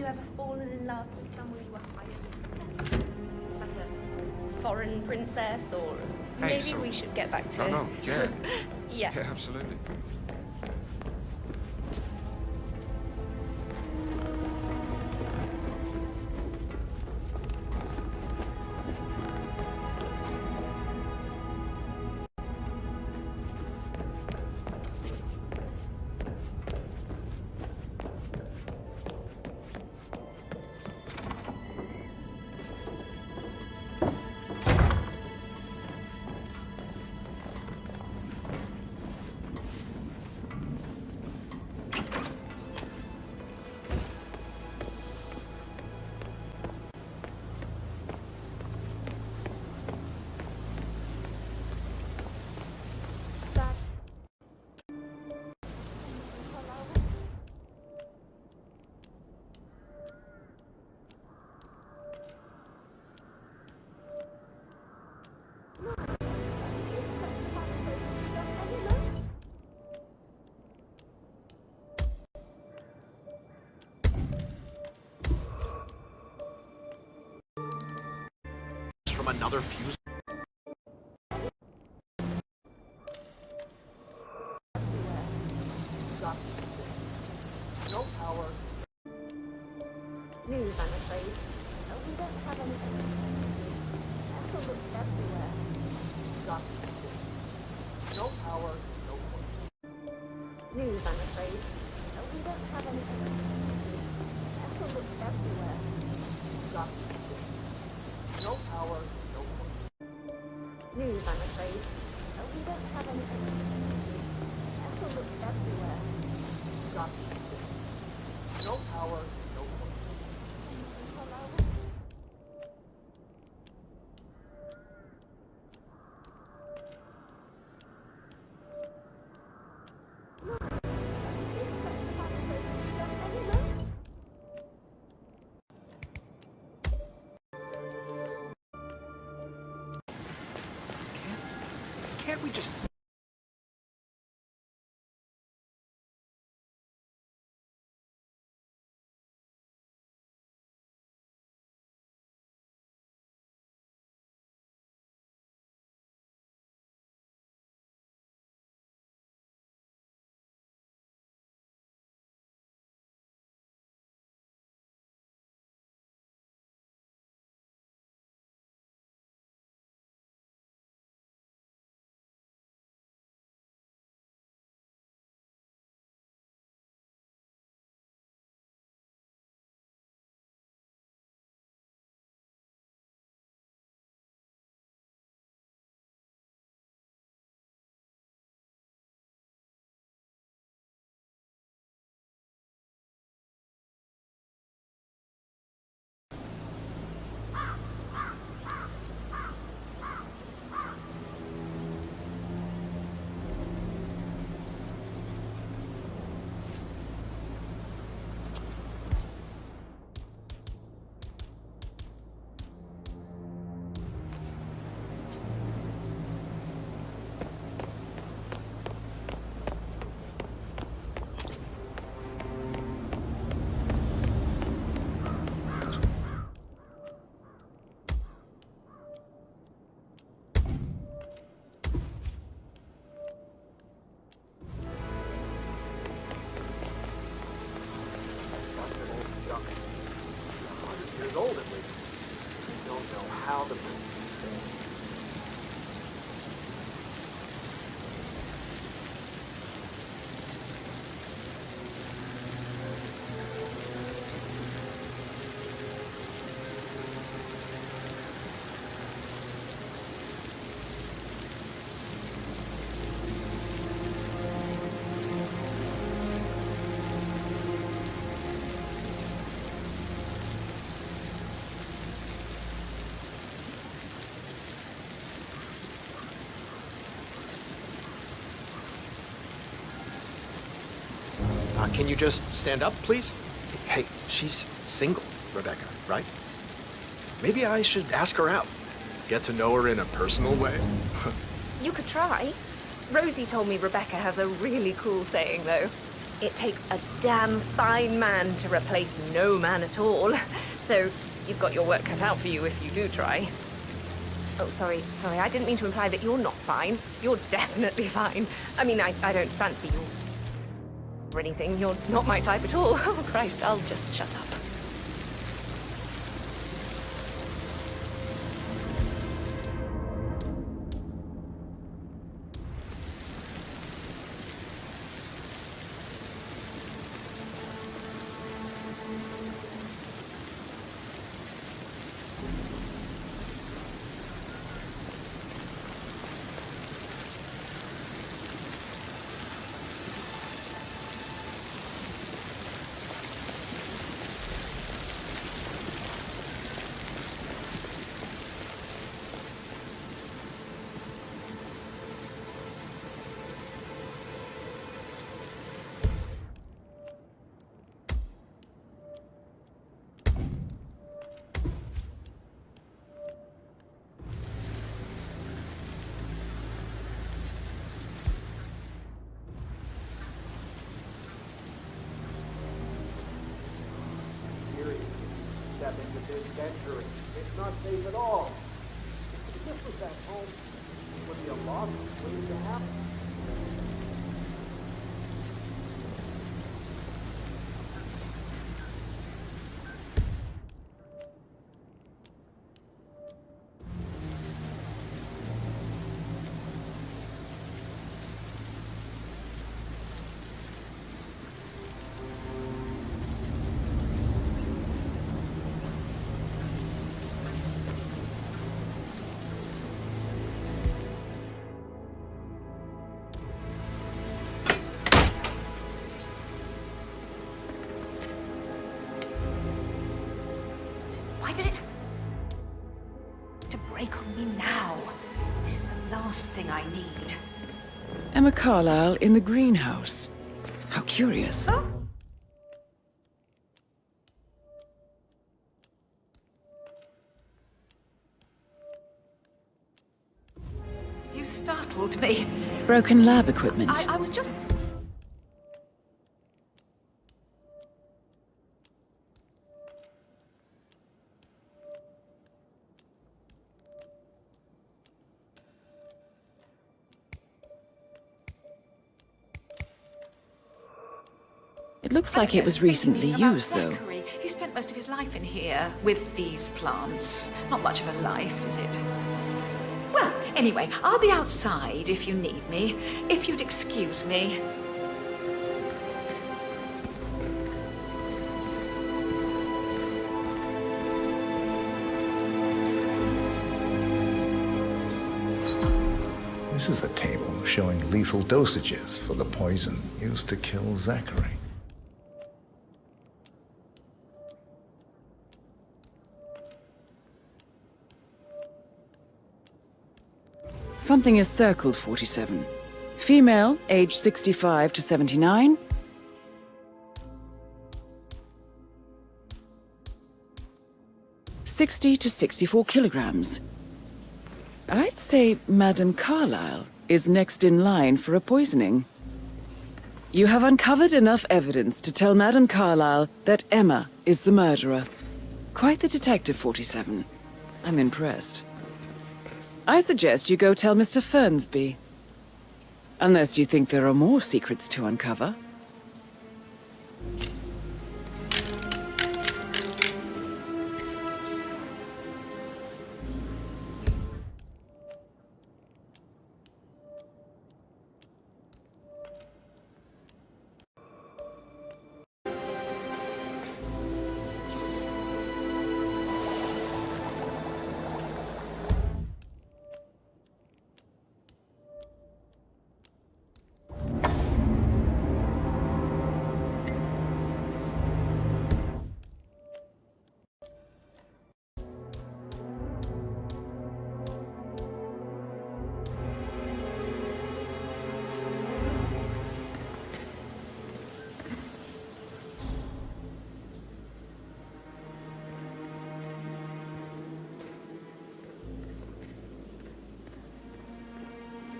Ever fallen in love with someone you were hiding? Like a foreign princess or Hey, maybe so- we should get back to... No, yeah. Yeah. Yeah, absolutely. From another fuse. No power. News, I'm afraid. We don't have any. Have to look everywhere. No power. No point. News, I'm afraid. We don't have any. Have to look everywhere. No power. No point. News, I'm afraid. We don't have any. Have to look everywhere. No power, no point. Can't we just... Years old at least. I don't know how the Can you just stand up, please? Hey, she's single, Rebecca, right? Maybe I should ask her out. Get to know her in a personal way. You could try. Rosie told me Rebecca has a really cool saying, though. It takes a damn fine man to replace no man at all. So you've got your work cut out for you if you do try. Oh, sorry, I didn't mean to imply that you're not fine. You're definitely fine. I mean, I don't fancy you or anything. You're not my type at all. Oh, Christ, I'll just shut up. Step into this century. It's not safe at all. If this was at home, it would be a lot waiting to happen. Why did it to break on me now? This is the last thing I need. Emma Carlyle in the greenhouse. How curious. Oh. You startled me. Broken lab equipment. I was just... It looks like it was recently used, though. Zachary. He spent most of his life in here with these plants. Not much of a life, is it? Well, anyway, I'll be outside if you need me. If you'd excuse me. This is a table showing lethal dosages for the poison used to kill Zachary. Something is circled 47. Female, age 65 to 79. $60 to 64 kilograms. I'd say Madame Carlyle is next in line for a poisoning. You have uncovered enough evidence to tell Madame Carlyle that Emma is the murderer. Quite the detective, 47. I'm impressed. I suggest you go tell Mr. Fernsby. Unless you think there are more secrets to uncover.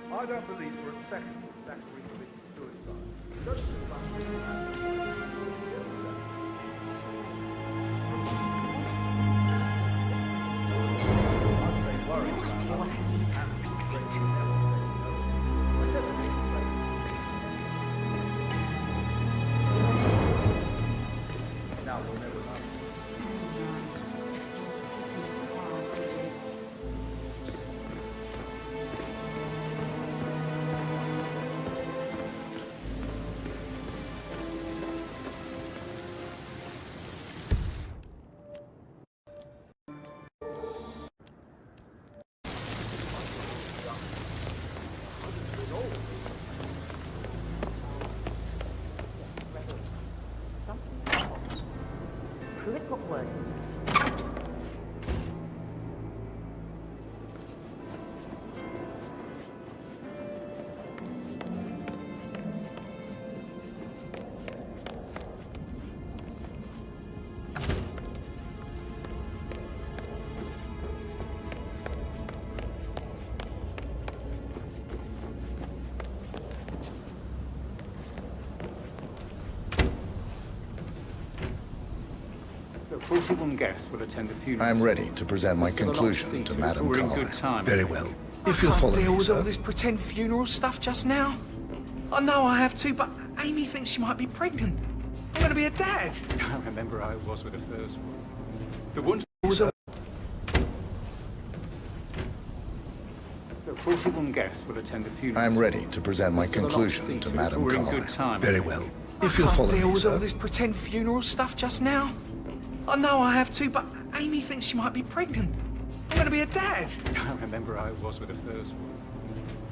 I don't believe for a second that Zachary committed suicide. Don't you, I'm worried about 41 guests will attend the funeral. I'm ready to present my conclusion to Madame We're in good Carlyle. time. Very well. I If you'll can't follow deal me, with all sir. this pretend funeral stuff just now. I know I have to, but Amy thinks she might be pregnant. I'm gonna be a dad. I remember how it was with the first one. The ones... Sir. The 41 guests will attend the funeral. I'm ready to present my conclusion to Madame We're in Carlyle. good time. Very well. I If you'll can't follow deal me, with all sir. this pretend funeral stuff just now. I know I have to, but Amy thinks she might be pregnant. I'm gonna be a dad. I remember how it was with the first one.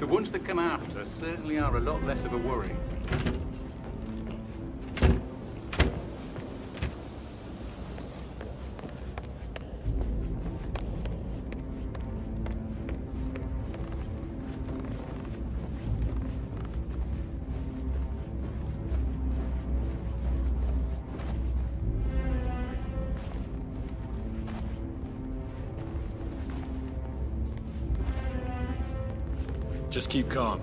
The ones that come after certainly are a lot less of a worry. Just keep calm.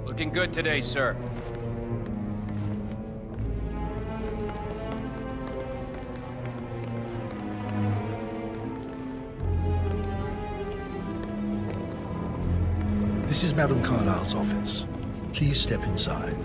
Looking good today, sir. This is Madame Carlyle's office. Please step inside.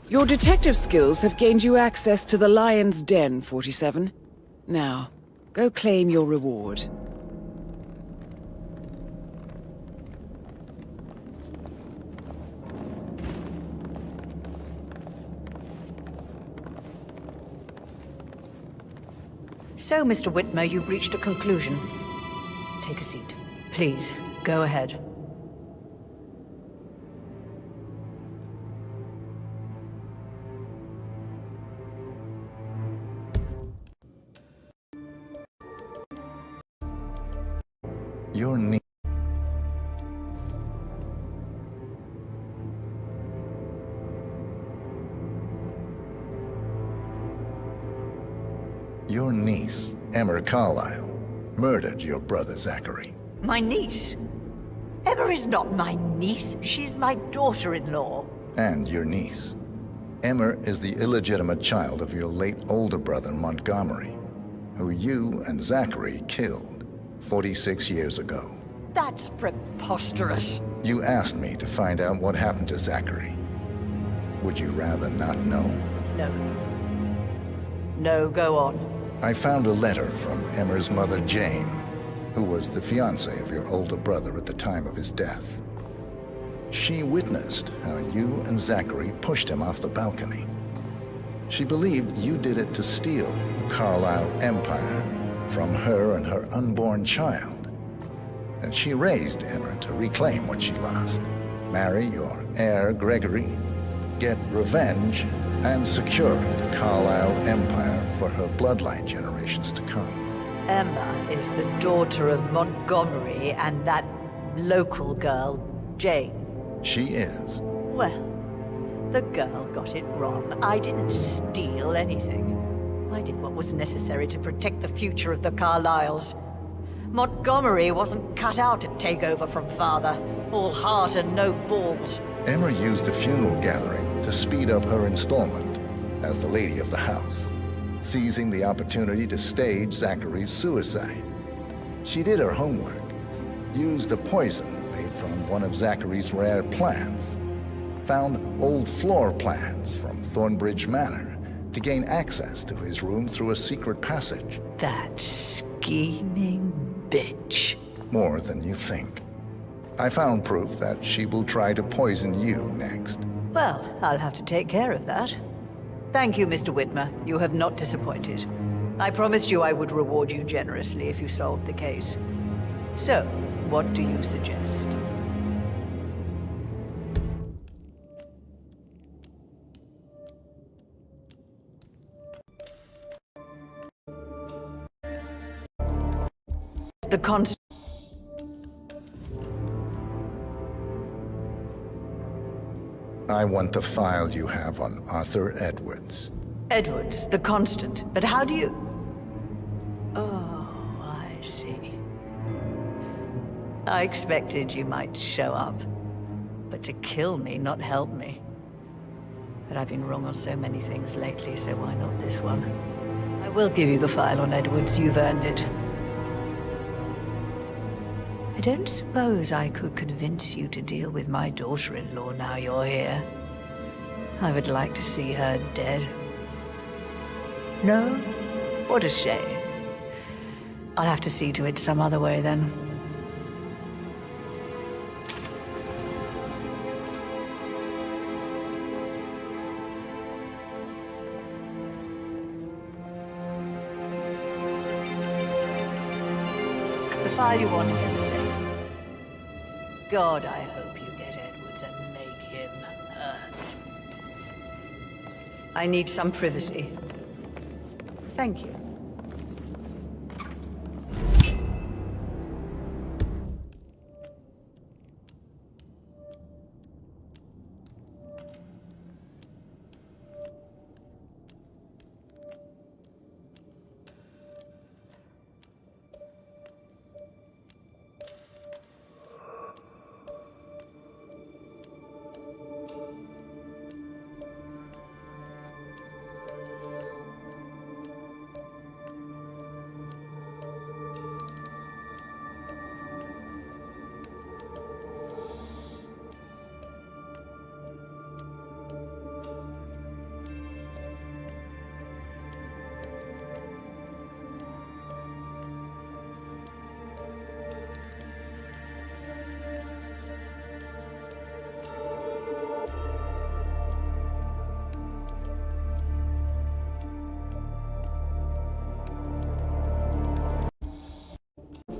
Your detective skills have gained you access to the Lion's Den, 47. Now, go claim your reward. So, Mr. Whitmer, you've reached a conclusion. Take a seat. Please, go ahead. Your niece. Your niece, Emma Carlyle, murdered your brother Zachary. My niece? Emma is not my niece. She's my daughter-in-law. And your niece. Emma is the illegitimate child of your late older brother Montgomery, who you and Zachary killed 46 years ago. That's preposterous. You asked me to find out what happened to Zachary. Would you rather not know? No. No, go on. I found a letter from Emmer's mother, Jane, who was the fiancée of your older brother at the time of his death. She witnessed how you and Zachary pushed him off the balcony. She believed you did it to steal the Carlyle empire from her and her unborn child. And she raised Emma to reclaim what she lost, marry your heir Gregory, get revenge, and secure the Carlyle empire for her bloodline generations to come. Emma is the daughter of Montgomery and that local girl, Jane. She is. Well, the girl got it wrong. I didn't steal anything. I did what was necessary to protect the future of the Carlyles. Montgomery wasn't cut out to take over from father. All heart and no balls. Emma used the funeral gathering to speed up her installment as the lady of the house, seizing the opportunity to stage Zachary's suicide. She did her homework, used a poison made from one of Zachary's rare plants, found old floor plans from Thornbridge Manor to gain access to his room through a secret passage. That scheming bitch. more than you think. I found proof that she will try to poison you next. Well, I'll have to take care of that. Thank you, Mr. Whitmer. You have not disappointed. I promised you I would reward you generously if you solved the case. So, what do you suggest? The constant. I want the file you have on Arthur Edwards. Edwards, the constant. But how do you... Oh, I see. I expected you might show up. But to kill me, not help me. But I've been wrong on so many things lately, so why not this one? I will give you the file on Edwards. You've earned it. I don't suppose I could convince you to deal with my daughter-in-law now you're here. I would like to see her dead. No? What a shame. I'll have to see to it some other way then. The file you want is in the safe. God, I hope you get Edwards and make him hurt. I need some privacy. Thank you.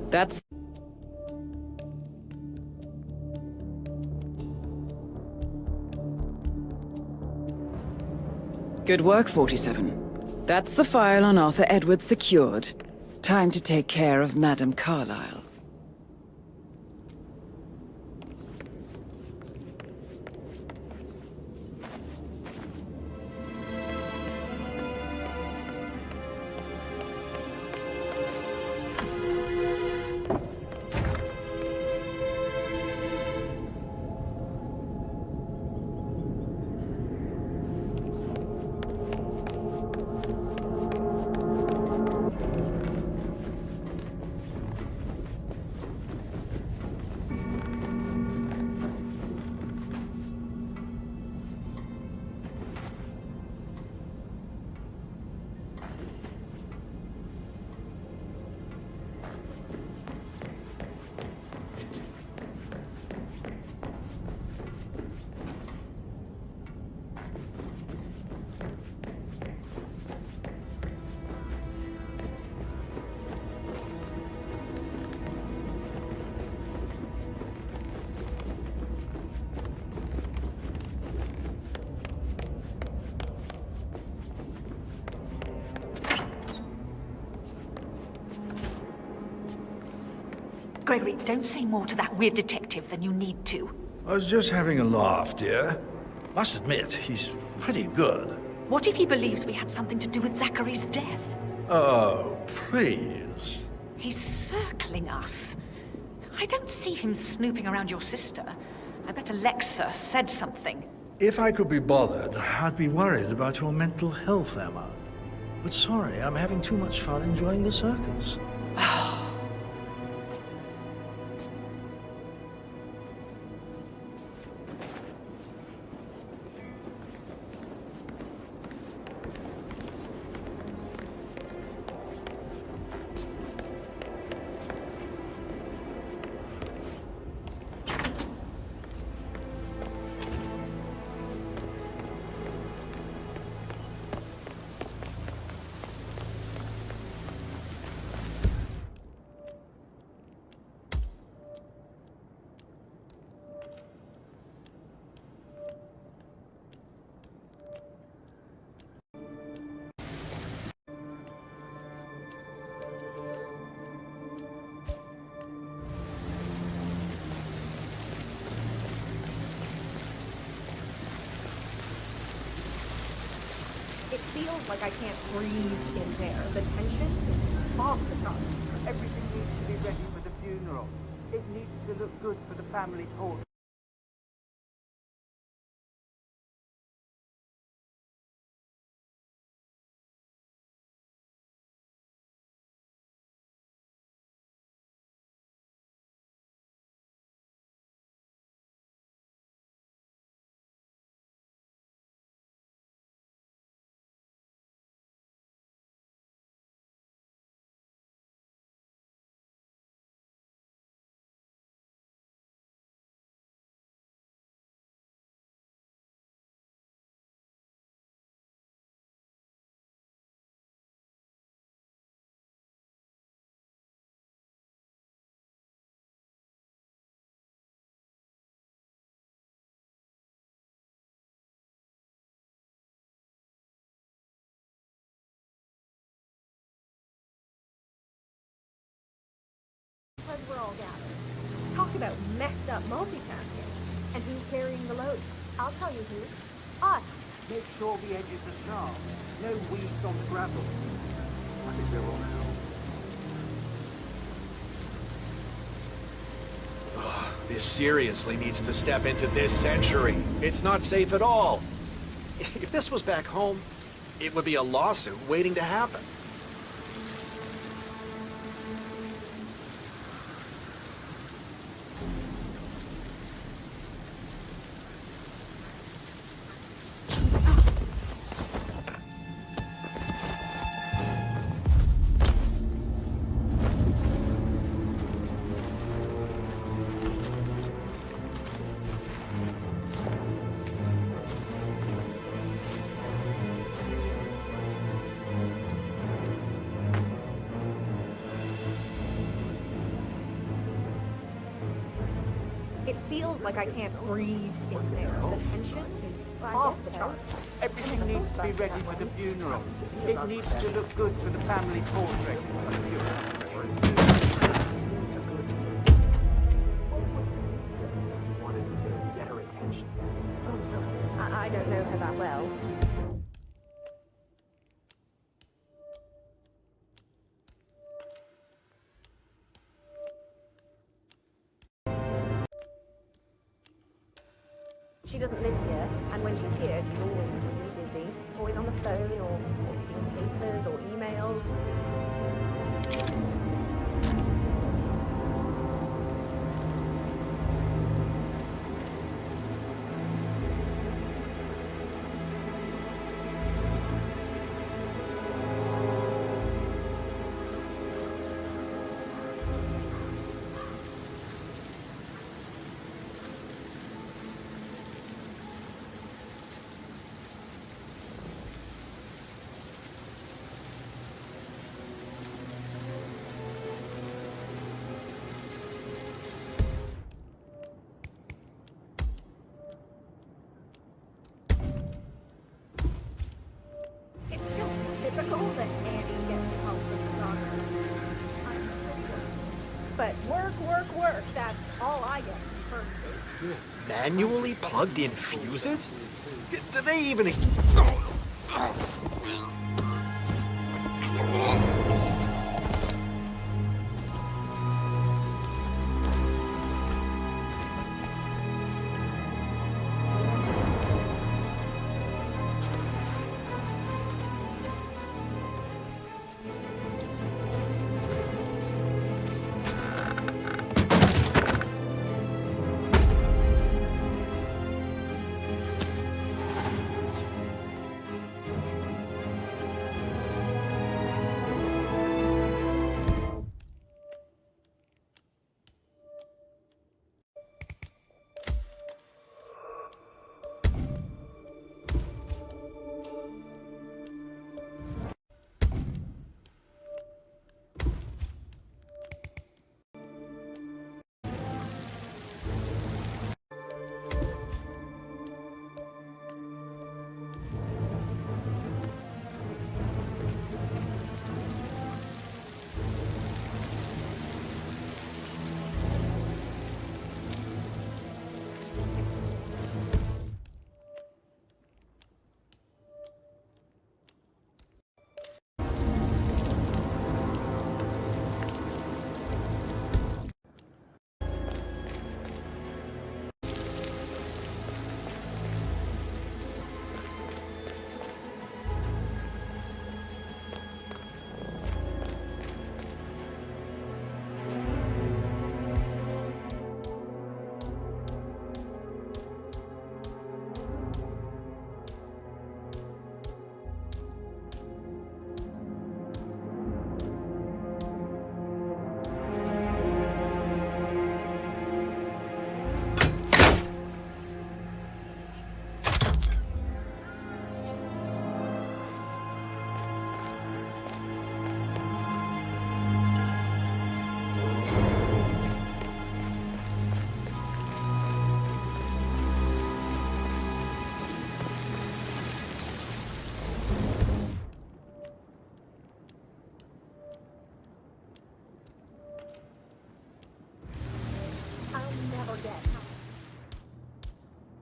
That's... Good work, 47. That's the file on Arthur Edwards secured. Time to take care of Madame Carlyle. Gregory, don't say more to that weird detective than you need to. I was just having a laugh, dear. Must admit, he's pretty good. What if he believes we had something to do with Zachary's death? Oh, please. He's circling us. I don't see him snooping around your sister. I bet Alexa said something. If I could be bothered, I'd be worried about your mental health, Emma. But sorry, I'm having too much fun enjoying the circus. It feels like I can't breathe in there. The tension is off the charts. Everything needs to be ready for the funeral. It needs to look good for the family portrait. Because we're all gathered. Talk about messed up multitasking. And who's carrying the load? I'll tell you who. Us. Make sure the edges are sharp. No weeds on the gravel. I think they're all out. This seriously needs to step into this century. It's not safe at all. If this was back home, it would be a lawsuit waiting to happen. It feels like I can't breathe in there. The tension is off the charts. Everything needs to be ready for the funeral. It needs to look good for the family portrait. Get her attention. I don't know her that well. She doesn't live here, and when she's here, she's always really busy, always on the phone or reading papers or emails. Typical that Annie gets help with the daughter. But work, that's all I get from first. Manually plugged in fuses? Do they even...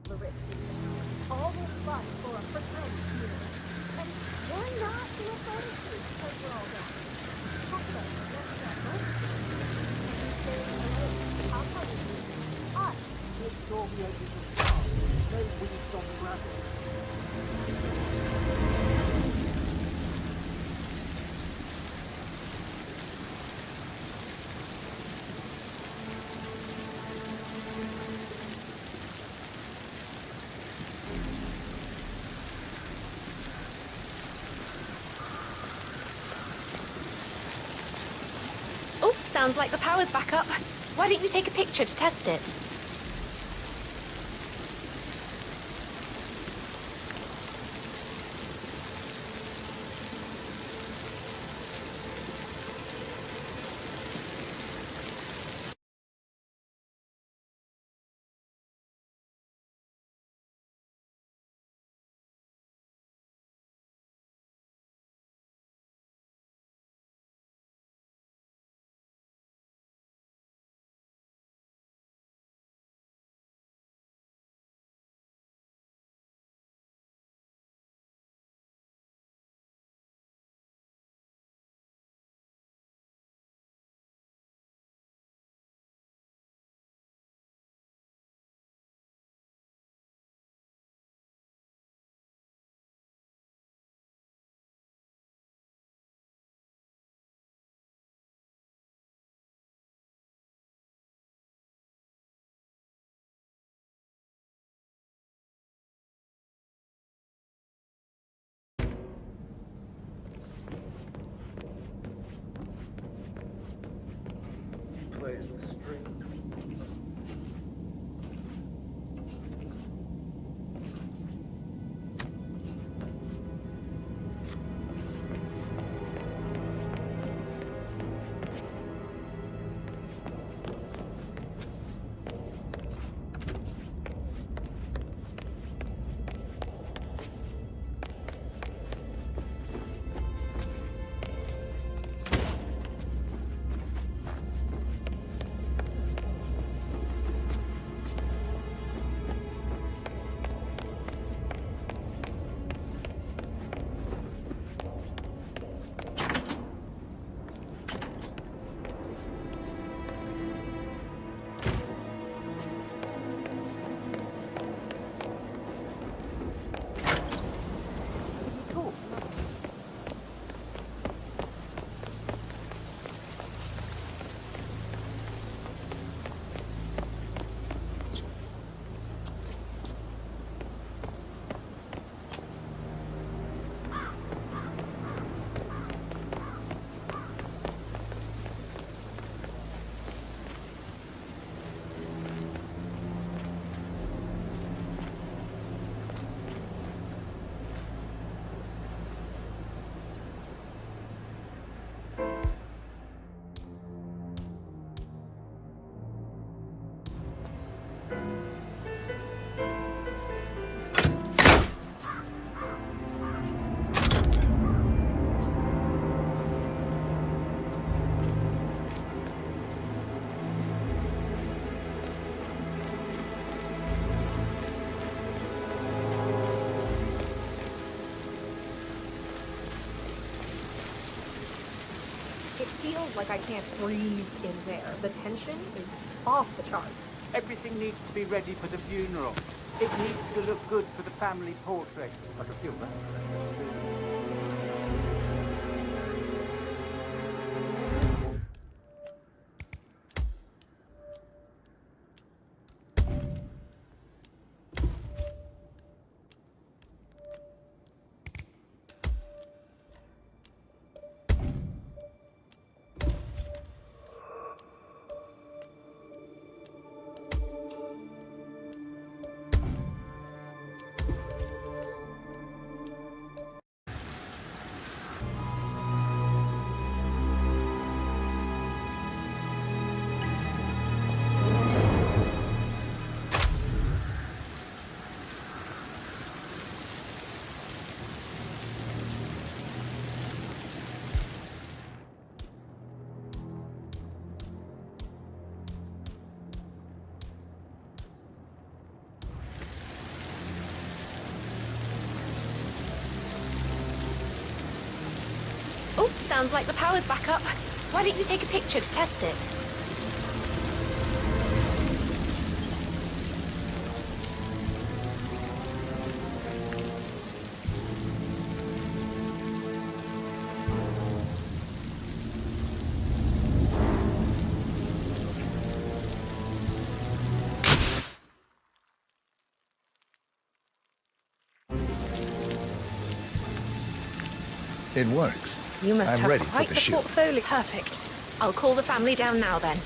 the rich people. All this fuss for a pretend funeral. And we're not to refer to you because we're all down. Talk about it. Let's go. Stay away. I'll tell you. Us. Make sure the edges are sharp. No weeds on the gravel. Oh, sounds like the power's back up. Why don't you take a picture to test it? Plays the string. It feels like I can't breathe in there. The tension is off the charts. Everything needs to be ready for the funeral. It needs to look good for the family portrait. I can feel that. Oh, sounds like the power's back up. Why don't you take a picture to test it? It works. You must I'm have ready for quite the the shoot. portfolio. Perfect. I'll call the family down now then.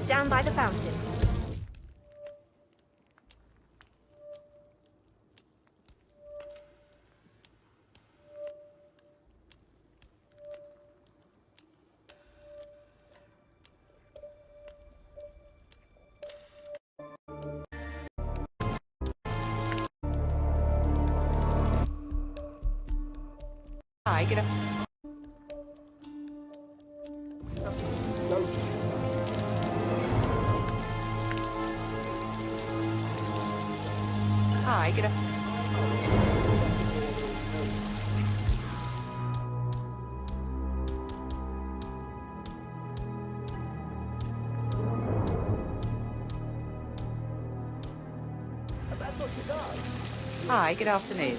Down by the fountain. Hi, get up. Hi, get up. Hi, good afternoon.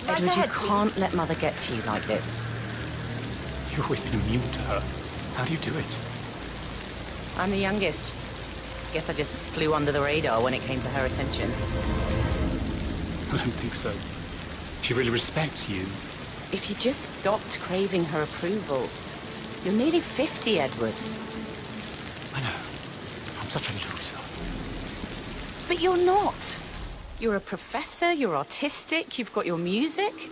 Edward, you can't let Mother get to you like this. You've always been immune to her. How do you do it? I'm the youngest. Guess I just flew under the radar when it came to her attention. I don't think so. She really respects you. If you just stopped craving her approval. You're nearly 50, Edward. I know. I'm such a loser. But you're not. You're a professor, you're artistic, you've got your music.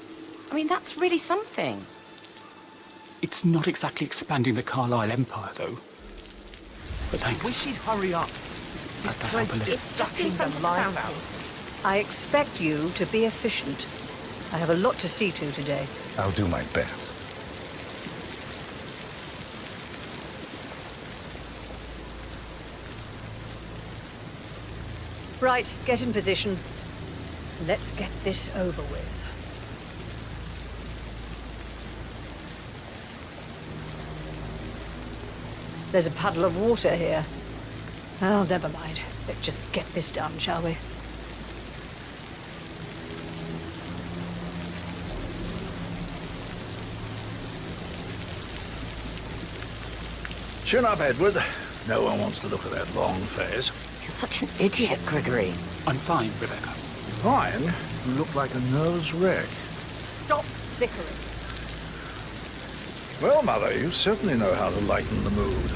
I mean, that's really something. It's not exactly expanding the Carlisle Empire, though. But thanks. Wish she'd hurry up. That does help a little. It's just in front of the fountain. I expect you to be efficient. I have a lot to see to today. I'll do my best. Right, get in position. Let's get this over with. There's a puddle of water here. Well, never mind. Let's just get this done, shall we? Chin up, Edward. No one wants to look at that long face. You're such an idiot, Gregory. I'm fine, Rebecca. Fine? You look like a nervous wreck. Stop bickering. Well, Mother, you certainly know how to lighten the mood.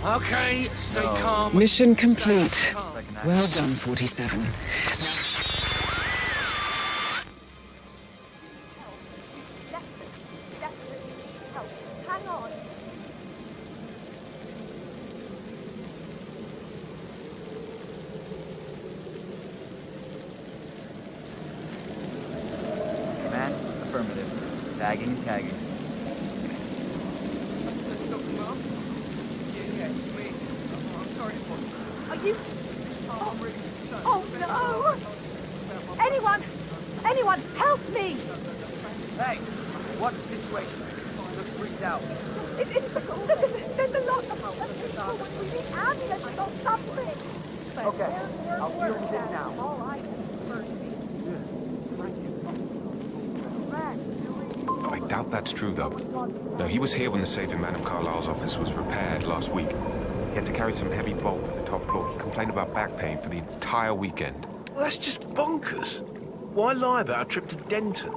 Okay, stay calm. Mission complete. Well done, 47. Hang on. Man, affirmative. Tagging and tagging. Are you? Oh no! Anyone! Anyone, help me! Hey, what's the situation? freaked out. There's a lot of people. We need ambulance or something. Okay, I'll deal with it now. All I can first I doubt that's true, though. No, he was here when the safe in Madame Carlyle's office was repaired last week. He had to carry some heavy bolt to the top floor. He complained about back pain for the entire weekend. Well, that's just bonkers. Why lie about a trip to Denton?